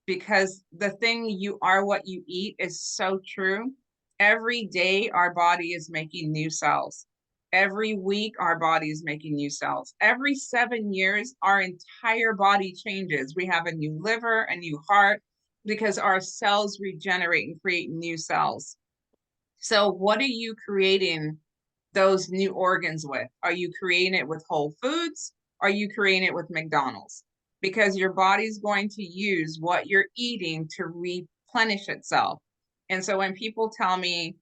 Because the thing, you are what you eat, is so true. Every day, our body is making new cells. Every week, our body is making new cells. Every 7 years, our entire body changes. We have a new liver, a new heart, because our cells regenerate and create new cells. So what are you creating those new organs with? Are you creating it with Whole Foods? Are you creating it with McDonald's? Because your body's going to use what you're eating to replenish itself. And so when people tell me,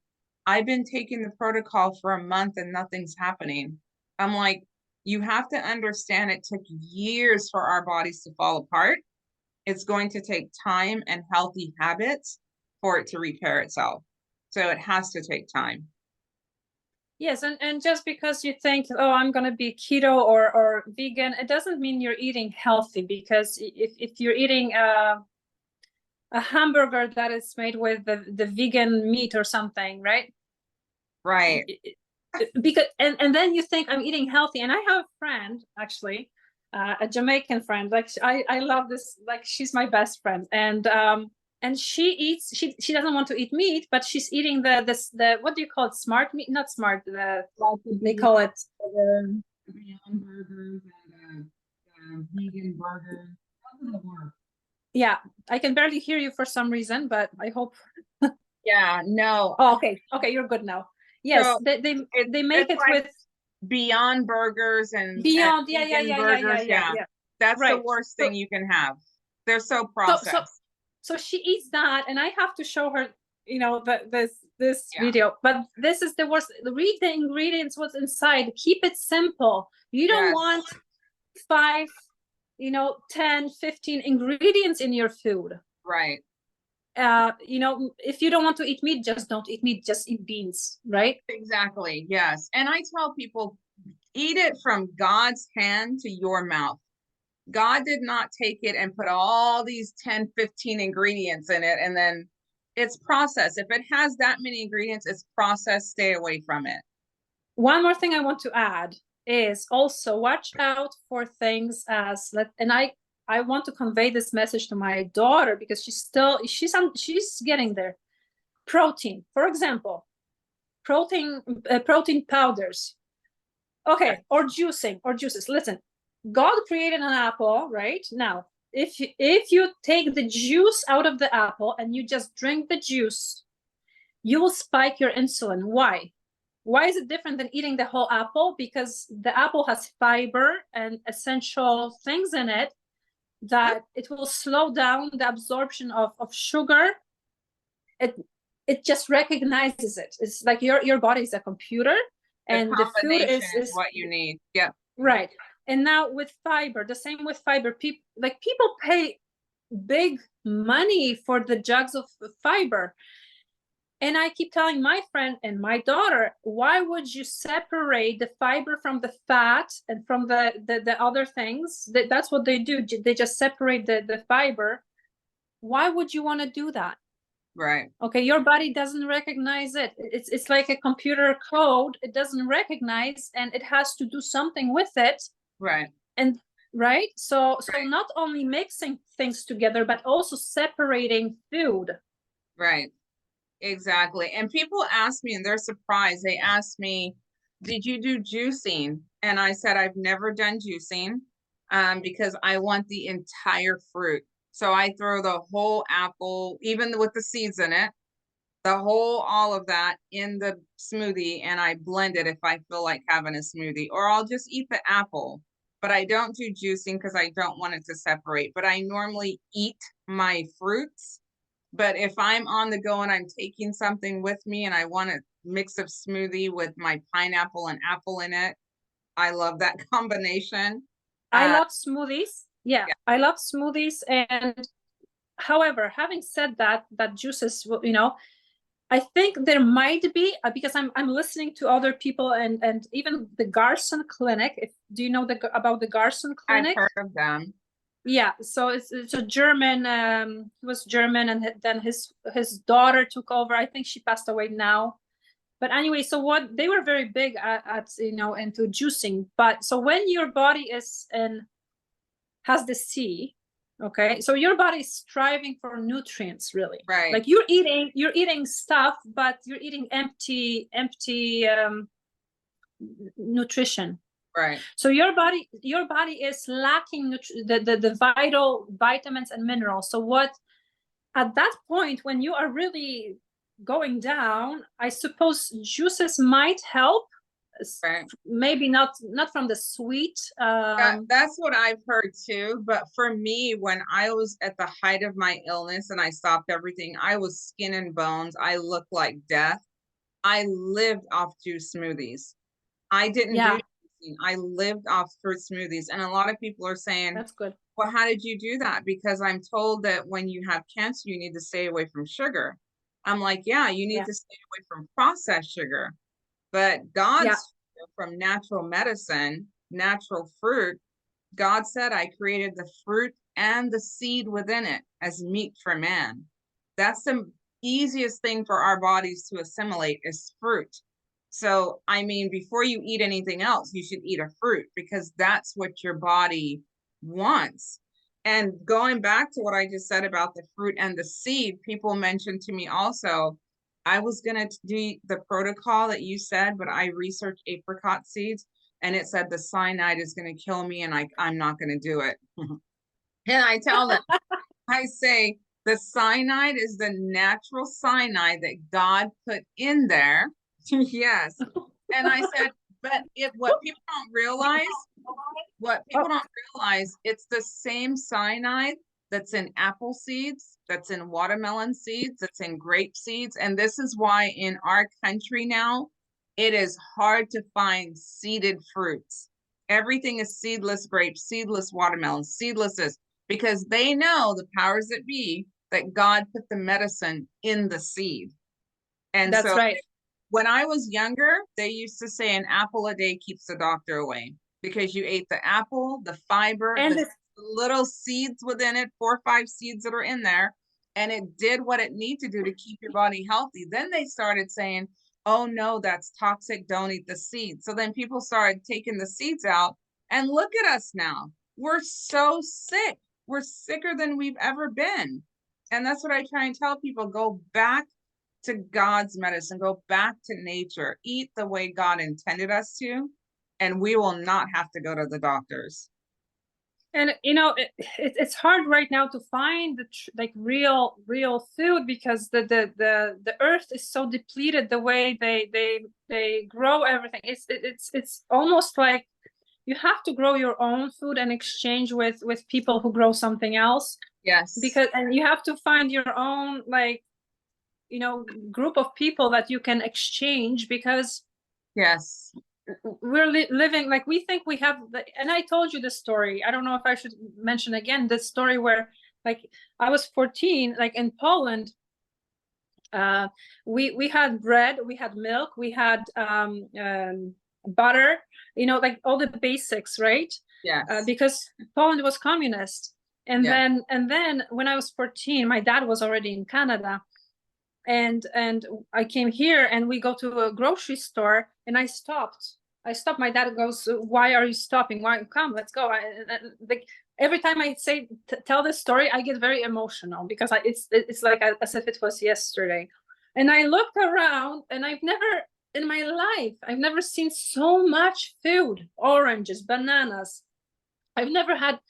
I've been taking the protocol for a month and nothing's happening, I'm like, you have to understand it took years for our bodies to fall apart. It's going to take time and healthy habits for it to repair itself. So it has to take time. Yes, and just because you think, oh, I'm gonna be keto or vegan, it doesn't mean you're eating healthy. Because if you're eating a hamburger that is made with the vegan meat or something, right? Right. Because and then you think I'm eating healthy. And I have a friend, actually, a Jamaican friend. Like, I love this. Like, she's my best friend, and she eats. She doesn't want to eat meat, but she's eating the what do you call it? Smart meat? Not smart. They call it Beyond burgers and vegan burgers. How does it work? Yeah, I can barely hear you for some reason, but I hope. Yeah, no. Oh, okay, you're good now. Yes, So they make it's it like with Beyond Burgers and Beyond. Yeah, vegan burgers. Yeah, that's the Right. worst So thing you can have. They're so so processed. so she eats that, and I have to show her, this Yeah. video. But this is the worst. Read the ingredients, what's inside. Keep it simple. You don't Yes. want 5, 10, 15 ingredients in your food. Right. If you don't want to eat meat, just don't eat meat. Just eat beans, right? Exactly. Yes. And I tell people, eat it from God's hand to your mouth. God did not take it and put all these 10, 15 ingredients in it, and then it's processed. If it has that many ingredients, it's processed. Stay away from it. One more thing I want to add is also watch out for things and I want to convey this message to my daughter, because she's getting there. Protein, for example, protein powders. Okay, or juices. Listen, God created an apple, right? Now, if you take the juice out of the apple and you just drink the juice, you will spike your insulin. Why? Why is it different than eating the whole apple? Because the apple has fiber and essential things in it that it will slow down the absorption of sugar. It just recognizes it. It's like your body is a computer, and the food is what you need. Yeah. right. And now with fiber, the same with fiber. People pay big money for the jugs of fiber. And I keep telling my friend and my daughter, why would you separate the fiber from the fat and from the other things? That's what they do. They just separate the fiber. Why would you want to do that? Right. Okay, your body doesn't recognize it. It's like a computer code. It doesn't recognize, and it has to do something with it. Right. And right. So not only mixing things together, but also separating food. Right. Exactly. And people ask me, and they're surprised. They ask me, did you do juicing? And I said, I've never done juicing because I want the entire fruit. So I throw the whole apple, even with the seeds in it, all of that in the smoothie, and I blend it if I feel like having a smoothie, or I'll just eat the apple. But I don't do juicing because I don't want it to separate. But I normally eat my fruits. But if I'm on the go and I'm taking something with me and I want a mix of smoothie with my pineapple and apple in it, I love that combination. I love smoothies. Yeah, I love smoothies. And however, having said that juices, I think there might be, because I'm listening to other people, and even the Garson Clinic. Do you know about the Garson Clinic? I've heard of them. Yeah, so it's a German. He was German, and then his daughter took over. I think she passed away now. But anyway, so what they were very big at into juicing. But so when your body is in has the C, okay, so your body is striving for nutrients, really. Right. Like you're eating stuff, but you're eating empty nutrition. Right. So your body is lacking the vital vitamins and minerals. So what at that point, when you are really going down, I suppose juices might help. Right. Maybe not from the sweet. That's what I've heard too. But for me, when I was at the height of my illness and I stopped everything, I was skin and bones. I looked like death. I lived off juice smoothies. I didn't do juicing. I lived off fruit smoothies. And a lot of people are saying, that's good. Well, how did you do that? Because I'm told that when you have cancer, you need to stay away from sugar. I'm like, yeah, you need to stay away from processed sugar. But God's from natural medicine, natural fruit, God said, I created the fruit and the seed within it as meat for man. That's the easiest thing for our bodies to assimilate is fruit. So, I mean, before you eat anything else, you should eat a fruit because that's what your body wants. And going back to what I just said about the fruit and the seed, people mentioned to me also, I was going to do the protocol that you said, but I researched apricot seeds and it said the cyanide is going to kill me and I'm not going to do it. And I tell them, I say, the cyanide is the natural cyanide that God put in there. Yes. And I said, but what people don't realize, it's the same cyanide that's in apple seeds, that's in watermelon seeds, that's in grape seeds. And this is why in our country now, it is hard to find seeded fruits. Everything is seedless grapes, seedless watermelon, seedless this, because they know the powers that be that God put the medicine in the seed. And that's right. When I was younger, they used to say an apple a day keeps the doctor away because you ate the apple, the fiber, and the little seeds within it, 4 or 5 seeds that are in there, and it did what it needed to do to keep your body healthy. Then they started saying, oh no, that's toxic, don't eat the seeds. So then people started taking the seeds out, and look at us now. We're so sick. We're sicker than we've ever been. And that's what I try and tell people, go back to God's medicine, go back to nature, eat the way God intended us to, and we will not have to go to the doctors. And it's hard right now to find like real food because the earth is so depleted. The way they grow everything, it's almost like you have to grow your own food and exchange with people who grow something else. Yes. And you have to find your own group of people that you can exchange because yes, we're living like we think we have and I told you the story. I don't know if I should mention again the story where like I was 14, like in Poland. We had bread, we had milk, we had butter, like all the basics, right? Yes. Because Poland was communist. And then when I was 14, my dad was already in Canada. And I came here and we go to a grocery store and I stopped. My dad goes, why are you stopping? Why? Come, let's go. Like every time I say tell this story, I get very emotional because it's like as if it was yesterday. And I looked around and I've never seen so much food, oranges, bananas. I've never had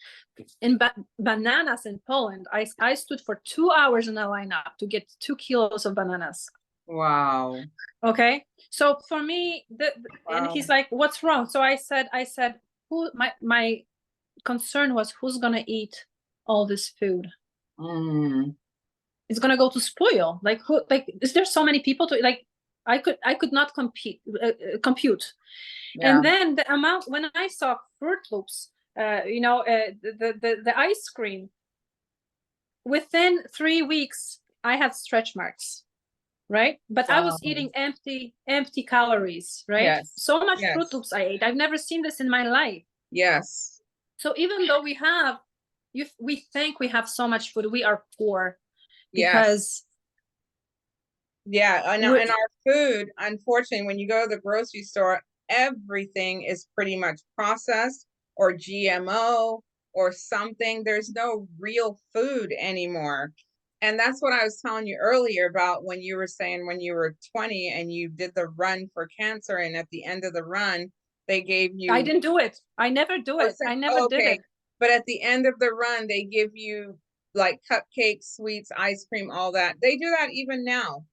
bananas in Poland. I stood for 2 hours in a lineup to get 2 kilos of bananas. Wow. Okay. So for me, and he's like, what's wrong? So I said, who, my concern was who's going to eat all this food? It's going to go to spoil. Like who, is there so many people to like, I could not compute. Yeah. And then the amount, when I saw Fruit Loops, the ice cream, within 3 weeks I had stretch marks, right? But I was eating empty calories, right? Yes. So much Fruit Loops I ate. I've never seen this in my life. Yes. So even though we have we think we have so much food. We are poor Yes. because yeah, and our food, unfortunately, when you go to the grocery store, everything is pretty much processed or GMO or something. There's no real food anymore. And that's what I was telling you earlier about when you were saying when you were 20 and you did the run for cancer, and at the end of the run, they gave you. I didn't do it. I never do it. I never did it. But at the end of the run, they give you like cupcakes, sweets, ice cream, all that. They do that even now.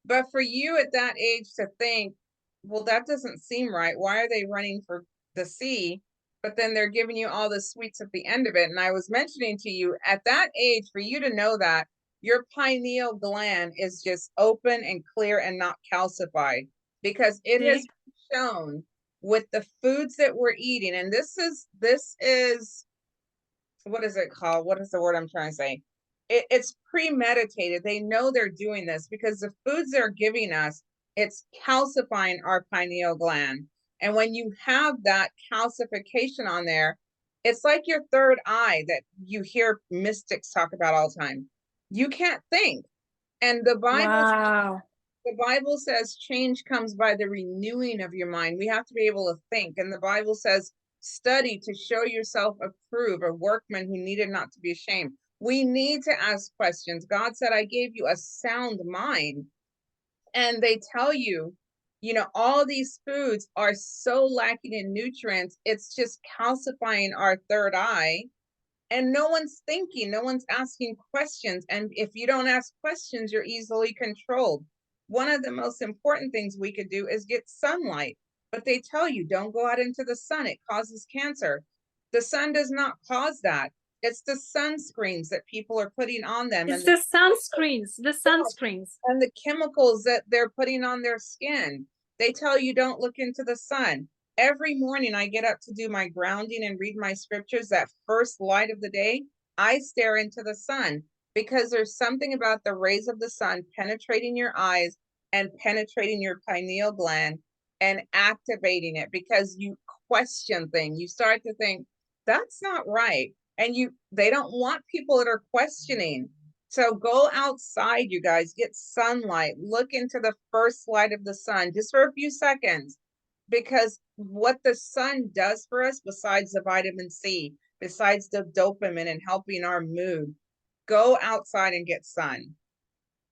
But for you at that age to think, well, that doesn't seem right. Why are they running for the sea? But then they're giving you all the sweets at the end of it. And I was mentioning to you at that age, for you to know that your pineal gland is just open and clear and not calcified, because it has been shown with the foods that we're eating. And this is, what is it called? What is the word I'm trying to say? It's premeditated. They know they're doing this because the foods they're giving us, it's calcifying our pineal gland. And when you have that calcification on there, it's like your third eye that you hear mystics talk about all the time. You can't think. And the Bible says change comes by the renewing of your mind. We have to be able to think. And the Bible says, study to show yourself approved, a workman who needed not to be ashamed. We need to ask questions. God said, I gave you a sound mind. And they tell you, all these foods are so lacking in nutrients. It's just calcifying our third eye. And no one's thinking, no one's asking questions. And if you don't ask questions, you're easily controlled. One of the most important things we could do is get sunlight. But they tell you, don't go out into the sun. It causes cancer. The sun does not cause that. It's the sunscreens that people are putting on them. It's the sunscreens, and the chemicals that they're putting on their skin. They tell you don't look into the sun. Every morning I get up to do my grounding and read my scriptures. That first light of the day, I stare into the sun, because there's something about the rays of the sun penetrating your eyes and penetrating your pineal gland and activating it, because you question things. You start to think, that's not right. And they don't want people that are questioning. So go outside, you guys, get sunlight, look into the first light of the sun just for a few seconds, because what the sun does for us, besides the vitamin C, besides the dopamine and helping our mood, go outside and get sun.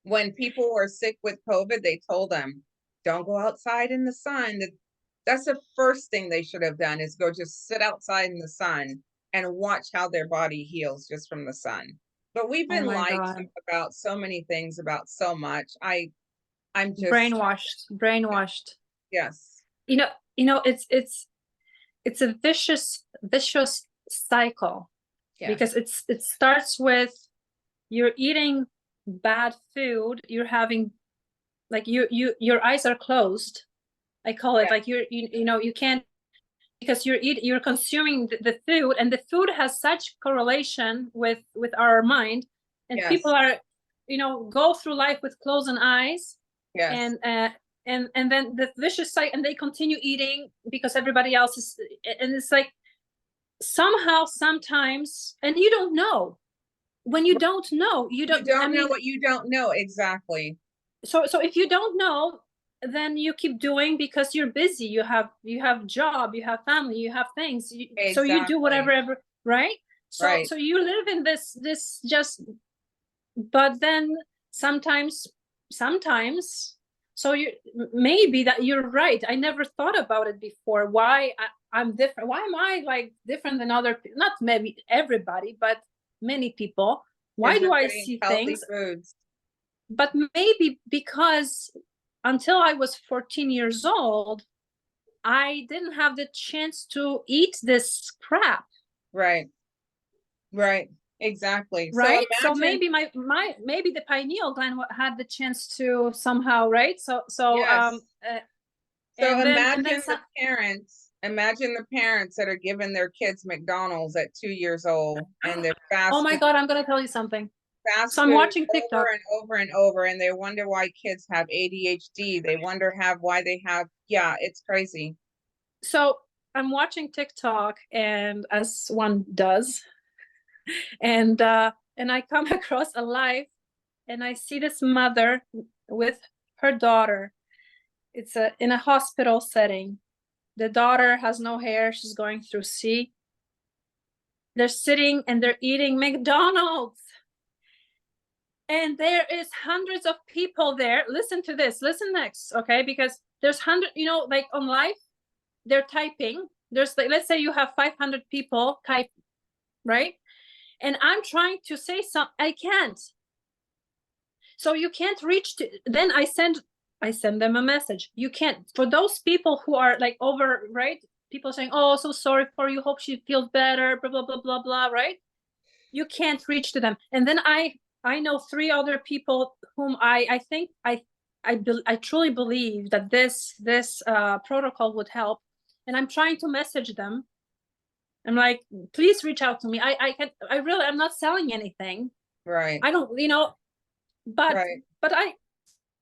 When people were sick with COVID, they told them, don't go outside in the sun. That's the first thing they should have done, is go just sit outside in the sun and watch how their body heals just from the sun. But we've been lied to about so many things, about so much. I'm just brainwashed. Yes. It's a vicious cycle. Yes. Because it starts with you're eating bad food, you're having like your eyes are closed. I call it like you can't, because you're consuming the food, and the food has such correlation with our mind, and people are go through life with closed eyes. And then the vicious cycle, and they continue eating because everybody else is, and it's like somehow sometimes, and you don't know. When you don't know, you don't know what you don't know. Exactly. So if you don't know, then you keep doing because you're busy. You have job, you have family, you have things. Exactly. So you do whatever, right? So you live in this just, but then sometimes, so maybe that you're right. I never thought about it before. Why I'm different? Why am I like different than other people? Not maybe everybody, but many people. Why do I see things? Foods. But maybe because until I was 14 years old, I didn't have the chance to eat this crap. Right. Exactly. Right. So maybe maybe the pineal gland had the chance to somehow, right? So imagine the parents that are giving their kids McDonald's at 2 years old, and they're fast. Oh my God, I'm gonna tell you something. So I'm watching TikTok over and over and over, and they wonder why kids have ADHD. They wonder why they have, it's crazy. So I'm watching TikTok, and as one does, And I come across a live, and I see this mother with her daughter. It's in a hospital setting. The daughter has no hair. She's going through C. They're sitting and they're eating McDonald's. And there is hundreds of people there. Listen to this. Listen next, okay? Because there's like on live, they're typing. There's like, let's say you have 500 people type, right? And I'm trying to say something. I can't. So you can't reach to, then I send them a message. You can't, for those people who are like over, right? People saying, oh, so sorry for you, hope she feels better, blah, blah, blah, blah, blah, right? You can't reach to them. And then I know 3 other people whom I think I truly believe that this protocol would help. And I'm trying to message them. I'm like, please reach out to me. I'm not selling anything. Right. I don't, but right. but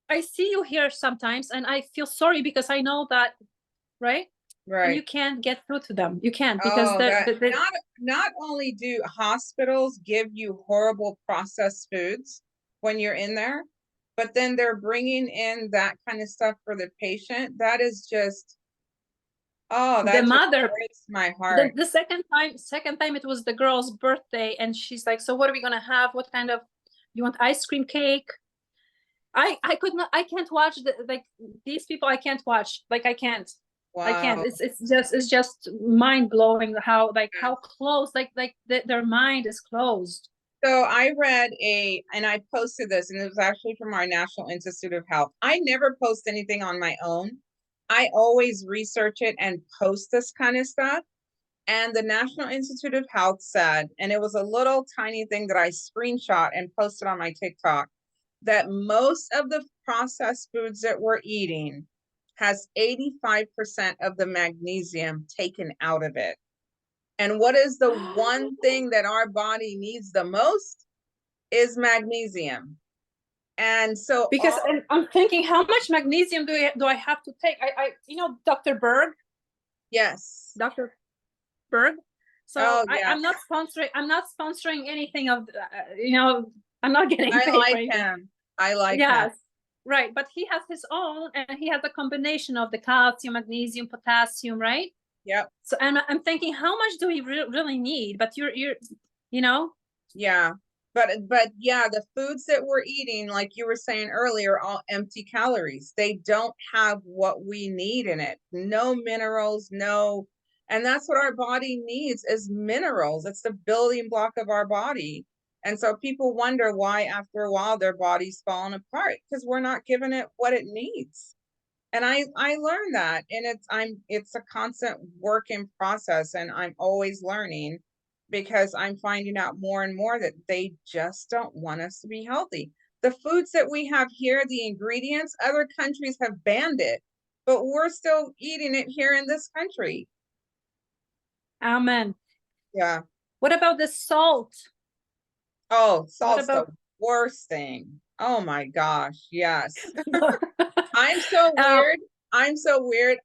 I see you here sometimes, and I feel sorry because I know that, right? Right. And you can't get through to them. You can't, because not only do hospitals give you horrible processed foods when you're in there, but then they're bringing in that kind of stuff for the patient. That is just, that the just mother breaks my heart. The second time it was the girl's birthday, and she's like, so what are we gonna have? What kind of, you want ice cream cake? I can't watch like these people. I can't watch, like I can't. Wow. I can't. It's just mind blowing how close, their mind is closed. So I read and I posted this, and it was actually from our National Institute of Health. I never post anything on my own. I always research it and post this kind of stuff. And the National Institute of Health said, and it was a little tiny thing that I screenshot and posted on my TikTok, that most of the processed foods that we're eating has 85% of the magnesium taken out of it. And what is the one thing that our body needs the most is magnesium. And so because I'm thinking, how much magnesium do I have to take? Dr. Berg. Yes. Dr. Berg. So yeah. I'm not sponsoring anything of, I'm not getting paid. I like him. I like him. Right. But he has his own, and he has a combination of the calcium, magnesium, potassium, right? Yep. So I'm thinking, how much do we really need? But you're yeah, but yeah, the foods that we're eating, like you were saying earlier, are all empty calories. They don't have what we need in it. No minerals, and that's what our body needs, is minerals. It's the building block of our body. And so people wonder why after a while their body's falling apart, because we're not giving it what it needs. And I learned that, and it's a constant work in process, and I'm always learning, because I'm finding out more and more that they just don't want us to be healthy. The foods that we have here, the ingredients, other countries have banned it, but we're still eating it here in this country. Amen. Yeah. What about the salt? Oh, salt's the worst thing. Oh my gosh, yes. I'm so weird. I'm so weird.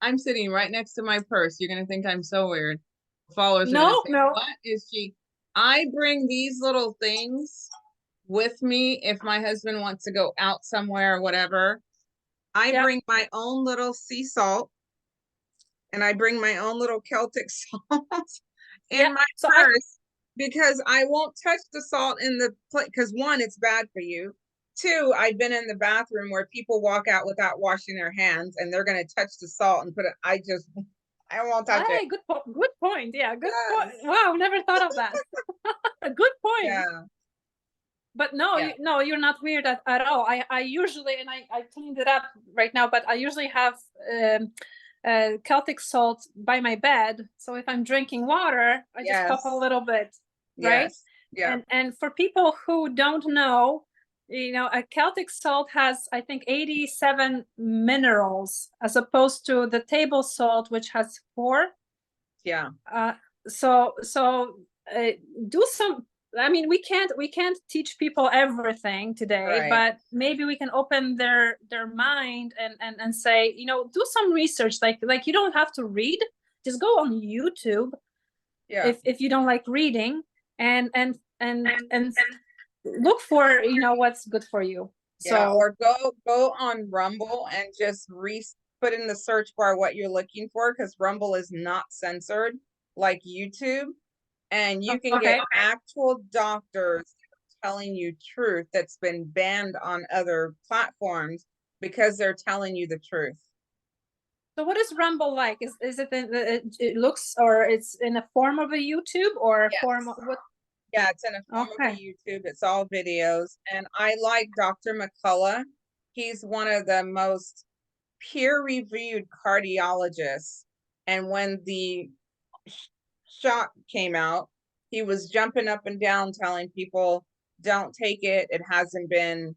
I'm sitting right next to my purse. You're gonna think I'm so weird. Followers are gonna say, what is she? I bring these little things with me if my husband wants to go out somewhere or whatever. I bring my own little sea salt, and I bring my own little Celtic salt in my purse, because I won't touch the salt in the plate, because 1, it's bad for you. 2, I've been in the bathroom where people walk out without washing their hands, and they're going to touch the salt and put it. I won't touch it. Good point. Yeah, good point. Wow, never thought of that. A good point. Yeah. But no, you're not weird at all. I usually, and I cleaned it up right now, but I usually have Celtic salt by my bed. So if I'm drinking water, I just pop a little bit, right? Yes. Yeah. And for people who don't know, a Celtic salt has, I think, 87 minerals, as opposed to the table salt, which has 4. Yeah. So do some. I mean, we can't teach people everything today, but maybe we can open their mind and say, do some research. Like you don't have to read, just go on YouTube, Yeah. if you don't like reading, and look for, you know, what's good for you. Yeah, So or go on Rumble and just put in the search bar what you're looking for, because Rumble is not censored like YouTube, and you can get okay. actual doctors telling you truth that's been banned on other platforms because they're telling you the truth. So what is Rumble like? Is it it looks, or it's in a form of a YouTube, or a form of what? Yeah, it's in a form of a Okay. YouTube. It's all videos. And I like Dr. McCullough. He's one of the most peer-reviewed cardiologists. And when the shot came out, he was jumping up and down telling people, don't take it. It hasn't been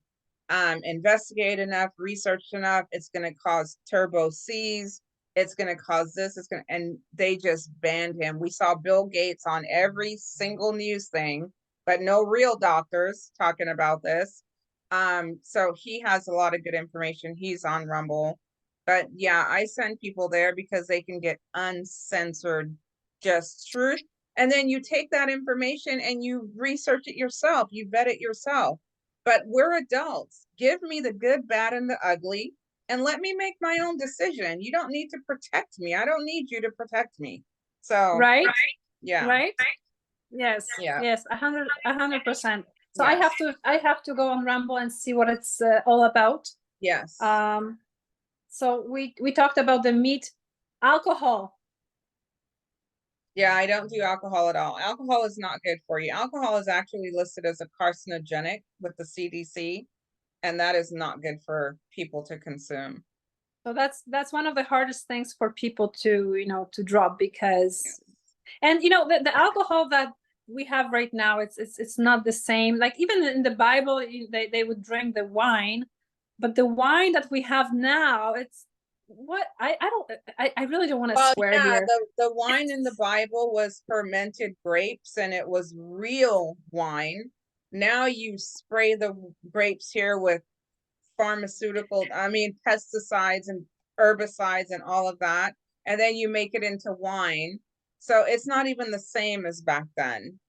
investigated enough, researched enough. It's going to cause turbo C's. It's going to cause this. It's going to, and they just banned him. We saw Bill Gates on every single news thing, but no real doctors talking about this. So he has a lot of good information. He's on Rumble. But yeah, I send people there because they can get uncensored, just truth. And then you take that information and you research it yourself, you vet it yourself. But we're adults. Give me the good, bad, and the ugly, and let me make my own decision. You don't need to protect me. I don't need you to protect me. So, Right. yeah. Right. Yes. Yeah. Yes. 100%. So Yes. I have to go on Rumble and see what it's all about. Yes. So we talked about the meat, alcohol. Yeah, I don't do alcohol at all. Alcohol is not good for you. Alcohol is actually listed as a carcinogenic with the CDC, and that is not good for people to consume. So that's one of the hardest things for people to, you know, to drop, because, and you know, the alcohol that we have right now, it's not the same. Like even in the Bible, they would drink the wine, but the wine that we have now, it's what I really don't want to swear yeah, here. the wine in the Bible was fermented grapes and it was real wine. Now you spray the grapes here with pharmaceutical, I mean, pesticides and herbicides and all of that, and then you make it into wine. So it's not even the same as back then.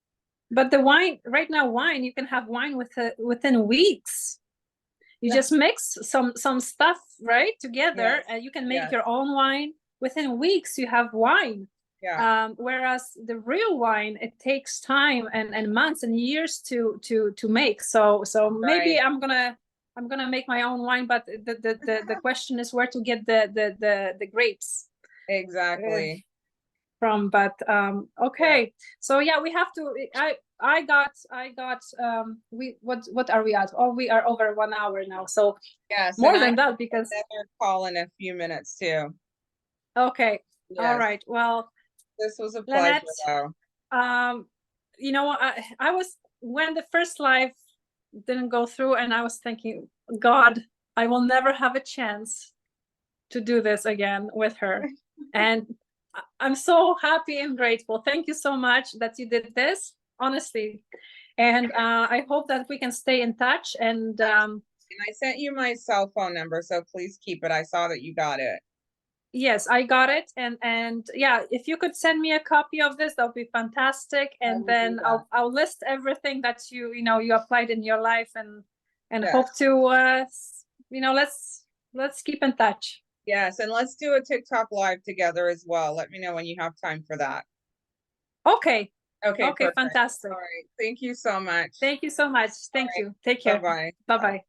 But the wine right now, wine, you can have wine within weeks. You just mix some stuff right together, and you can make your own wine. Within weeks you have wine. Whereas the real wine, it takes time and months and years to make. So maybe I'm gonna make my own wine, but the question is where to get the grapes Exactly. from. But okay, so yeah, we have to. I got what are we at? Oh, we are over 1 hour now, so yes, more than that, because another call in a few minutes too. Okay. All right, well, this was a pleasure, Lynette, you know, I was, when the first live didn't go through, and I was thinking, God, I will never have a chance to do this again with her. And I'm so happy and grateful. Thank you so much that you did this, honestly. And I hope that we can stay in touch. And I sent you my cell phone number, so please keep it. I saw that you got it. Yes, I got it. And yeah, if you could send me a copy of this, that would be fantastic. And then I'll list everything that you applied in your life, and hope to let's keep in touch. Yes, and let's do a TikTok live together as well. Let me know when you have time for that. Okay. Okay, fantastic. All right. Thank you so much. Thank you so much. Thank you. Take care. Bye-bye. Bye-bye.